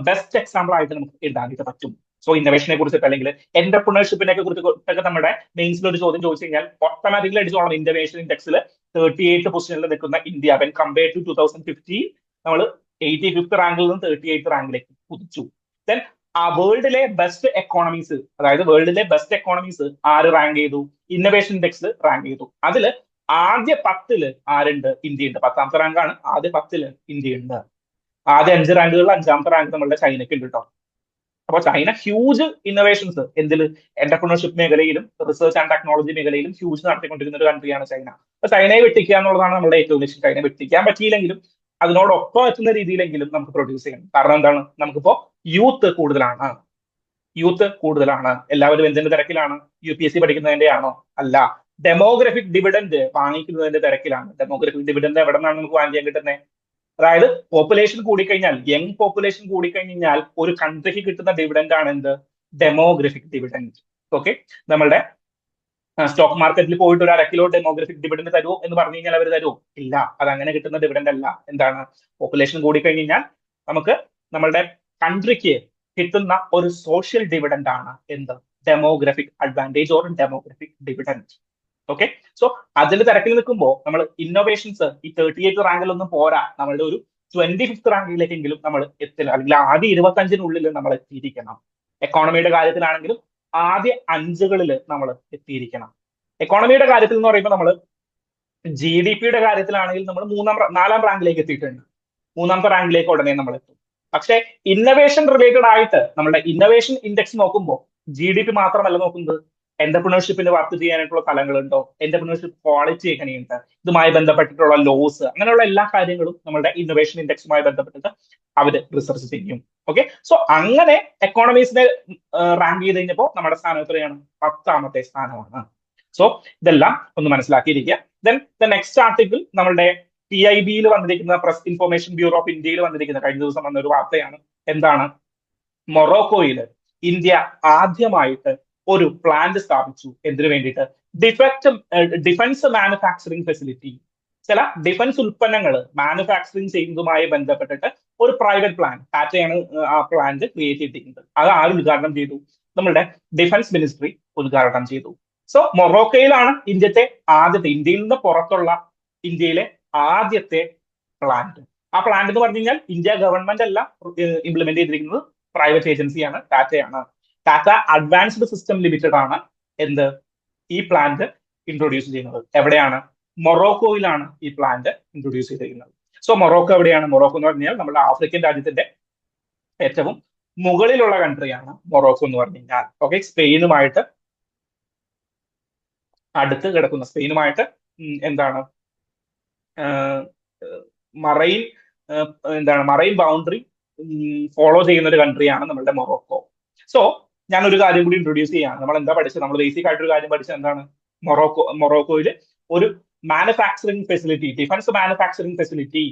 ബെസ്റ്റ് എക്സാമ്പിൾ ആയിട്ട് നമുക്ക് എഴുതാനായിട്ട് പറ്റും. സോ ഇന്നോവേഷനെ കുറിച്ചിട്ട് അല്ലെങ്കിൽ എന്റർപ്രണർഷിപ്പിനെ കുറിച്ചിട്ടൊക്കെ നമ്മുടെ മെയിൻസിൽ ഒരു ചോദ്യം ചോദിച്ചു കഴിഞ്ഞാൽ ഓട്ടോമാറ്റിക്കലി അടിച്ചോളാം, ഇന്നോവേഷൻ ഇൻഡെക്സിൽ 38th പൊസിഷനിൽ നിൽക്കുന്ന ഇന്ത്യ വെൻ കമ്പയർ ടു 2015 നമ്മൾ 85th റാങ്കിൽ നിന്ന് 38th റാങ്കിലേക്ക് കുതിച്ചു. ദെൻ ആ വേൾഡിലെ ബെസ്റ്റ് എക്കോണമീസ്, അതായത് വേൾഡിലെ ബെസ്റ്റ് എക്കോണമീസ് ആര് റാങ്ക് ചെയ്തു? ഇന്നോവേഷൻ ഇൻഡെക്സിൽ റാങ്ക് ചെയ്തു. അതിൽ ആദ്യ 10ൽ ആരുണ്ട്? ഇന്ത്യ ഉണ്ട്. 10ാമത്തെ റാങ്കാണ്. ആദ്യ 10ൽ ഇന്ത്യ ഉണ്ട്. ആദ്യ 5 റാങ്കുകളിൽ 5ാമത്തെ റാങ്ക് നമ്മളുടെ ചൈനയ്ക്ക് ഉണ്ട് കേട്ടോ. അപ്പൊ ചൈന ഹ്യൂജ് ഇന്നോവേഷൻസ് എന്തിൽ? എന്റർപ്രണർഷിപ്പ് മേഖലയിലും റിസർച്ച് ആൻഡ് ടെക്നോളജി മേഖലയിലും ഹ്യൂജ് നടത്തിക്കൊണ്ടിരിക്കുന്ന ഒരു കൺട്രിയാണ് ചൈന. അപ്പൊ ചൈനയെ വെട്ടിക്കുക എന്നുള്ളതാണ് നമ്മുടെ ഏറ്റവും ലക്ഷ്യം. ചൈനയെ വെട്ടിക്കാൻ പറ്റിയില്ലെങ്കിലും അതിനോടൊപ്പം എത്തുന്ന രീതിയിലെങ്കിലും നമുക്ക് പ്രൊഡ്യൂസ് ചെയ്യണം. കാരണം എന്താണ്? നമുക്കിപ്പോ യൂത്ത് കൂടുതലാണ്. എല്ലാവരും എന്തിന്റെ തിരക്കിലാണ്? UPSC പഠിക്കുന്നതിന്റെ ആണോ? അല്ല, ഡെമോഗ്രഫിക് ഡിവിഡന്റ് വാങ്ങിക്കുന്നതിന്റെ തിരക്കിലാണ്. ഡെമോഗ്രഫിക് ഡിവിഡന്റ് എവിടെ നിന്നാണ് നമുക്ക് വാങ്ങിക്കാൻ കിട്ടുന്നത്? അതായത് പോപ്പുലേഷൻ കൂടിക്കഴിഞ്ഞാൽ, യങ് പോപ്പുലേഷൻ കൂടിക്കഴിഞ്ഞാൽ ഒരു കൺട്രിക്ക് കിട്ടുന്ന ഡിവിഡന്റ് ആണ് എന്ത്? Demographic dividend. ഓക്കെ. നമ്മളുടെ സ്റ്റോക്ക് മാർക്കറ്റിൽ പോയിട്ട് ഒരു 1/2 കിലോ ഡെമോഗ്രഫിക് ഡിവിഡന്റ് തരുമോ എന്ന് പറഞ്ഞു കഴിഞ്ഞാൽ അവർ തരുമോ? ഇല്ല. അത് അങ്ങനെ കിട്ടുന്ന ഡിവിഡന്റ് അല്ല. എന്താണ്? പോപ്പുലേഷൻ കൂടിക്കഴിഞ്ഞാൽ നമുക്ക് നമ്മളുടെ കൺട്രിക്ക് കിട്ടുന്ന ഒരു സോഷ്യൽ ഡിവിഡന്റ് ആണ് എന്ത്? Demographic advantage or demographic dividend. Okay. So അതിൽ തിരക്കിൽ നിൽക്കുമ്പോൾ നമ്മൾ ഇന്നോവേഷൻസ് ഈ 38th റാങ്കിലൊന്നും പോരാ, നമ്മളുടെ ഒരു 25th റാങ്കിലേക്കെങ്കിലും നമ്മൾ എത്തില്ല, അല്ലെങ്കിൽ ആദ്യ 25-നുള്ളിൽ നമ്മൾ എത്തിയിരിക്കണം. എക്കോണമിയുടെ കാര്യത്തിലാണെങ്കിലും ആദ്യ 5കളിൽ നമ്മൾ എത്തിയിരിക്കണം. എക്കോണമിയുടെ കാര്യത്തിൽ എന്ന് പറയുമ്പോൾ നമ്മൾ GDP-യുടെ കാര്യത്തിലാണെങ്കിൽ നമ്മൾ 4ാം റാങ്കിലേക്ക് എത്തിയിട്ടുണ്ട്. 3ാമത്തെ റാങ്കിലേക്ക് ഉടനെ നമ്മൾ എത്തും. പക്ഷേ ഇന്നോവേഷൻ റിലേറ്റഡ് ആയിട്ട് നമ്മളുടെ ഇന്നോവേഷൻ ഇൻഡെക്സ് നോക്കുമ്പോൾ GDP മാത്രമല്ല നോക്കുന്നത്, എന്റർപ്രണർഷിപ്പിന് വർക്ക് ചെയ്യാനായിട്ടുള്ള തലങ്ങളുണ്ടോ, എന്റർപ്രണർഷിപ്പ് ക്വാളിറ്റി എങ്ങനെയുണ്ട്, ഇതുമായി ബന്ധപ്പെട്ടിട്ടുള്ള ലോസ്, അങ്ങനെയുള്ള എല്ലാ കാര്യങ്ങളും നമ്മുടെ ഇന്നോവേഷൻ ഇൻഡെക്സുമായി ബന്ധപ്പെട്ടിട്ട് അവർ റിസർച്ച് ചെയ്യും. ഓക്കെ. സോ അങ്ങനെ എക്കോണമീസിനെ റാങ്ക് ചെയ്ത് കഴിഞ്ഞപ്പോൾ നമ്മുടെ സ്ഥാനം എത്രയാണ്? 10ാമത്തെ സ്ഥാനമാണ്. സോ ഇതെല്ലാം ഒന്ന് മനസ്സിലാക്കിയിരിക്കുക. ദെൻ ദ നെക്സ്റ്റ് ആർട്ടിക്കിൾ നമ്മളുടെ PIB-യിൽ വന്നിരിക്കുന്ന പ്രസ് ഇൻഫർമേഷൻ ബ്യൂറോ ഓഫ് ഇന്ത്യയിൽ വന്നിരിക്കുന്ന കഴിഞ്ഞ ദിവസം വന്ന ഒരു വാർത്തയാണ്. എന്താണ്? മൊറോക്കോയിൽ ഇന്ത്യ ആദ്യമായിട്ട് ഒരു പ്ലാന്റ് സ്ഥാപിച്ചു. എന്തിനു വേണ്ടിയിട്ട്? Defence manufacturing facility. ചില ഡിഫൻസ് ഉൽപ്പന്നങ്ങൾ മാനുഫാക്ചറിങ് ചെയ്യുന്നതുമായി ബന്ധപ്പെട്ടിട്ട് ഒരു പ്രൈവറ്റ് പ്ലാന്റ്, ടാറ്റയാണ് ആ പ്ലാന്റ് ക്രിയേറ്റ് ചെയ്തിരിക്കുന്നത്. അത് ആര് ഉദ്ഘാടനം ചെയ്തു? നമ്മുടെ ഡിഫൻസ് മിനിസ്ട്രി ഉദ്ഘാടനം ചെയ്തു. സോ മൊറോക്കോയിലാണ് ഇന്ത്യയിൽ നിന്ന് പുറത്തുള്ള ഇന്ത്യയിലെ ആദ്യത്തെ പ്ലാന്റ്. ആ പ്ലാന്റ് എന്ന് പറഞ്ഞു കഴിഞ്ഞാൽ ഇന്ത്യ ഗവൺമെന്റ് അല്ല ഇംപ്ലിമെന്റ് ചെയ്തിരിക്കുന്നത്, പ്രൈവറ്റ് ഏജൻസിയാണ്, ടാറ്റയാണ്. ടാറ്റ അഡ്വാൻസ്ഡ് സിസ്റ്റം ലിമിറ്റഡ് ആണ് ഈ പ്ലാന്റ് ഇൻട്രൊഡ്യൂസ് ചെയ്യുന്നത്. എവിടെയാണ്? മൊറോക്കോയിലാണ് ഈ പ്ലാന്റ് ഇൻട്രൊഡ്യൂസ് ചെയ്തിരിക്കുന്നത്. സോ മൊറോക്കോ എവിടെയാണ്? മൊറോക്കോ എന്ന് പറഞ്ഞാൽ നമ്മുടെ ആഫ്രിക്കൻ രാജ്യത്തിന്റെ ഏറ്റവും മുകളിലുള്ള കൺട്രിയാണ് മൊറോക്കോ എന്ന് പറഞ്ഞു കഴിഞ്ഞാൽ. ഓക്കെ, സ്പെയിനുമായിട്ട് അടുത്ത് കിടക്കുന്ന, സ്പെയിനുമായിട്ട് മറൈൻ ബൗണ്ടറി ഫോളോ ചെയ്യുന്ന ഒരു കൺട്രിയാണ് നമ്മളുടെ മൊറോക്കോ. സോ ഞാൻ ഒരു കാര്യം കൂടി ഇൻട്രൊഡ്യൂസ് ചെയ്യാണ്. നമ്മൾ എന്താ പഠിച്ചത്? നമ്മൾ ബേസിക് ആയിട്ടൊരു കാര്യം പഠിച്ചത് എന്താണ്? മൊറോക്കോയിൽ ഒരു manufacturing facility, defence manufacturing facility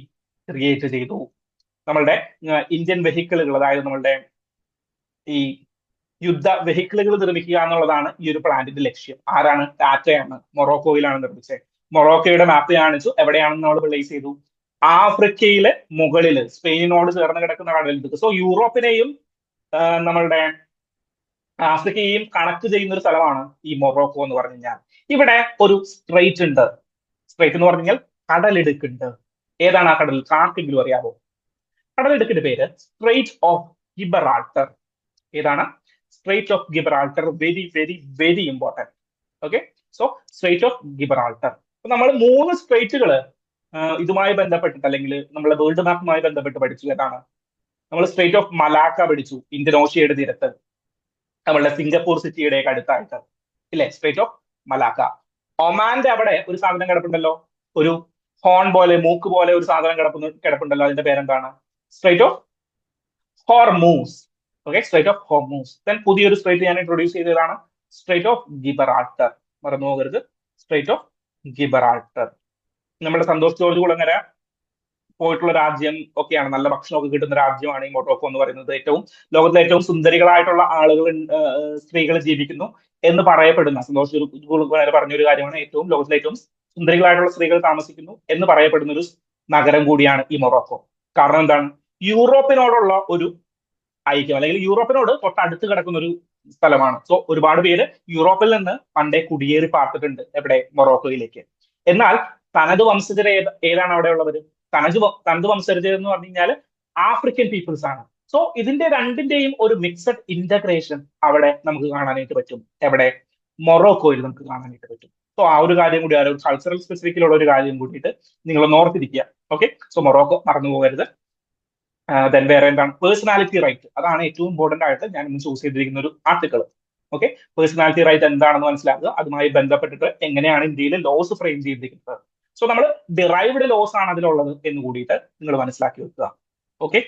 create ചെയ്തു. നമ്മളുടെ ഇന്ത്യൻ വെഹിക്കിളുകൾ, അതായത് നമ്മളുടെ ഈ യുദ്ധ വെഹിക്കിളുകൾ നിർമ്മിക്കുക എന്നുള്ളതാണ് ഈ ഒരു പ്ലാന്റിന്റെ ലക്ഷ്യം. ആരാണ്? ടാറ്റയാണ്. മൊറോക്കോയിലാണ് നിർമ്മിച്ചത്. മൊറോക്കോയുടെ മാപ്പ് കാണിച്ചു. എവിടെയാണെന്ന് നമ്മൾ പ്ലേസ് ചെയ്തു? ആഫ്രിക്കയിലെ മുകളില്, സ്പെയിനോട് ചേർന്ന് കിടക്കുന്ന കടലിൽ. സോ യൂറോപ്പിനെയും നമ്മളുടെ ആഫ്രിക്കയെയും കണക്ട് ചെയ്യുന്ന ഒരു സ്ഥലമാണ് ഈ മൊറോക്കോ എന്ന് പറഞ്ഞു കഴിഞ്ഞാൽ. ഇവിടെ ഒരു സ്ട്രൈറ്റ് ഉണ്ട്. സ്ട്രൈറ്റ് എന്ന് പറഞ്ഞു കഴിഞ്ഞാൽ കടലിടുക്കുണ്ട്. ഏതാണ് ആ കടൽ? ആർക്കെങ്കിലും അറിയാവോ? കടലിടുക്കിന്റെ പേര് സ്ട്രൈറ്റ് ഓഫ് ഗിബ്രാൾട്ടർ. ഏതാണ്? Strait of Gibraltar. Very very very important. Okay, so strait of Gibraltar. നമ്മൾ 3 സ്ട്രൈറ്റുകൾ ഇതുമായി ബന്ധപ്പെട്ടിട്ട്, അല്ലെങ്കിൽ നമ്മളെ വേൾഡ് മാപ്പുമായി ബന്ധപ്പെട്ട് പഠിച്ചു. ഏതാണ്? നമ്മൾ സ്ട്രൈറ്റ് ഓഫ് മലാക്ക പഠിച്ചു, ഇന്ത്യൻ ഓഷ്യയുടെ തീരത്ത്, നമ്മളുടെ സിംഗപ്പൂർ സിറ്റിയുടെ അടുത്തായിട്ട്, ഇല്ലേ? Straight of Malacca. ഒമാന്റെ അവിടെ ഒരു സാധനം കിടപ്പുണ്ടല്ലോ, ഒരു ഹോൺ പോലെ, മൂക്ക് പോലെ ഒരു സാധനം കിടപ്പുണ്ടല്ലോ. അതിന്റെ പേരെന്താണ്? Straight of Hormuz. Okay, straight of Hormuz. Then പുതിയൊരു സ്ട്രൈറ്റ് ഞാൻ ഇൻട്രൊഡ്യൂസ് ചെയ്തതാണ് സ്ട്രൈറ്റ് ഓഫ് ഗിബ്രാൾട്ടർ. മറന്നു പോകരുത്, സ്ട്രൈറ്റ് ഓഫ് ഗിബ്രാൾട്ടർ. നമ്മുടെ സന്തോഷ് ജോർജ് കുളങ്ങര പോയിട്ടുള്ള രാജ്യം ഒക്കെയാണ്, നല്ല ഭക്ഷണമൊക്കെ കിട്ടുന്ന രാജ്യമാണ് ഈ മൊറോക്കോ എന്ന് പറയുന്നത്. ലോകത്തിലെ ഏറ്റവും സുന്ദരികളായിട്ടുള്ള ആളുകൾ, സ്ത്രീകൾ ജീവിക്കുന്നു എന്ന് പറയപ്പെടുന്ന, സന്തോഷ് കുളങ്ങര പറഞ്ഞൊരു കാര്യമാണ്, ലോകത്തിലെ ഏറ്റവും സുന്ദരികളായിട്ടുള്ള സ്ത്രീകൾ താമസിക്കുന്നു എന്ന് പറയപ്പെടുന്ന ഒരു നഗരം കൂടിയാണ് ഈ മൊറോക്കോ. കാരണം എന്താണ്? യൂറോപ്പിനോടുള്ള ഒരു ഐക്യം, അല്ലെങ്കിൽ യൂറോപ്പിനോട് തൊട്ടടുത്ത് കിടക്കുന്ന ഒരു സ്ഥലമാണ്. സോ ഒരുപാട് പേര് യൂറോപ്പിൽ നിന്ന് പണ്ടേ കുടിയേറി പാർത്തിട്ടുണ്ട്. എവിടെ? മൊറോക്കോയിലേക്ക്. എന്നാൽ തനത് വംശജർ ഏതാണ് അവിടെ ഉള്ളവർ? തനത് വംശജർ എന്ന് പറഞ്ഞു കഴിഞ്ഞാൽ ആഫ്രിക്കൻ പീപ്പിൾസ് ആണ്. സോ ഇതിന്റെ രണ്ടിന്റെയും ഒരു മിക്സഡ് ഇന്റഗ്രേഷൻ അവിടെ നമുക്ക് കാണാനായിട്ട് പറ്റും. എവിടെ? മൊറോക്കോയിൽ നമുക്ക് കാണാനായിട്ട് പറ്റും. സോ ആ ഒരു കാര്യം കൂടി, ഒരു കൾച്ചറൽ സ്പെസിഫിക്കിലുള്ള ഒരു കാര്യം കൂടിയിട്ട് നിങ്ങൾ ഓർത്തിരിക്കുക. ഓക്കെ, സോ മൊറോക്കോ മറന്നു പോകരുത്. ദെൻ വേറെ എന്താണ്? Personality right. അതാണ് ഏറ്റവും ഇമ്പോർട്ടന്റ് ആയിട്ട് ഞാൻ ഇന്ന് ചൂസ് ചെയ്തിരിക്കുന്ന ഒരു ആർട്ടിക്കിൾ. ഓക്കെ, പേഴ്സണാലിറ്റി റൈറ്റ് എന്താണെന്ന് മനസ്സിലാക്കുക. അതുമായി ബന്ധപ്പെട്ടിട്ട് എങ്ങനെയാണ് ഇന്ത്യയിലെ ലോസ് ഫ്രെയിം ചെയ്തിരിക്കുന്നത്. സോ നമ്മൾ ഡിറൈവ്ഡ് ലോസ് ആണ് അതിലുള്ളത് എന്ന് കൂടിയിട്ട് നിങ്ങൾ മനസ്സിലാക്കി വെക്കുക. ഓക്കെ.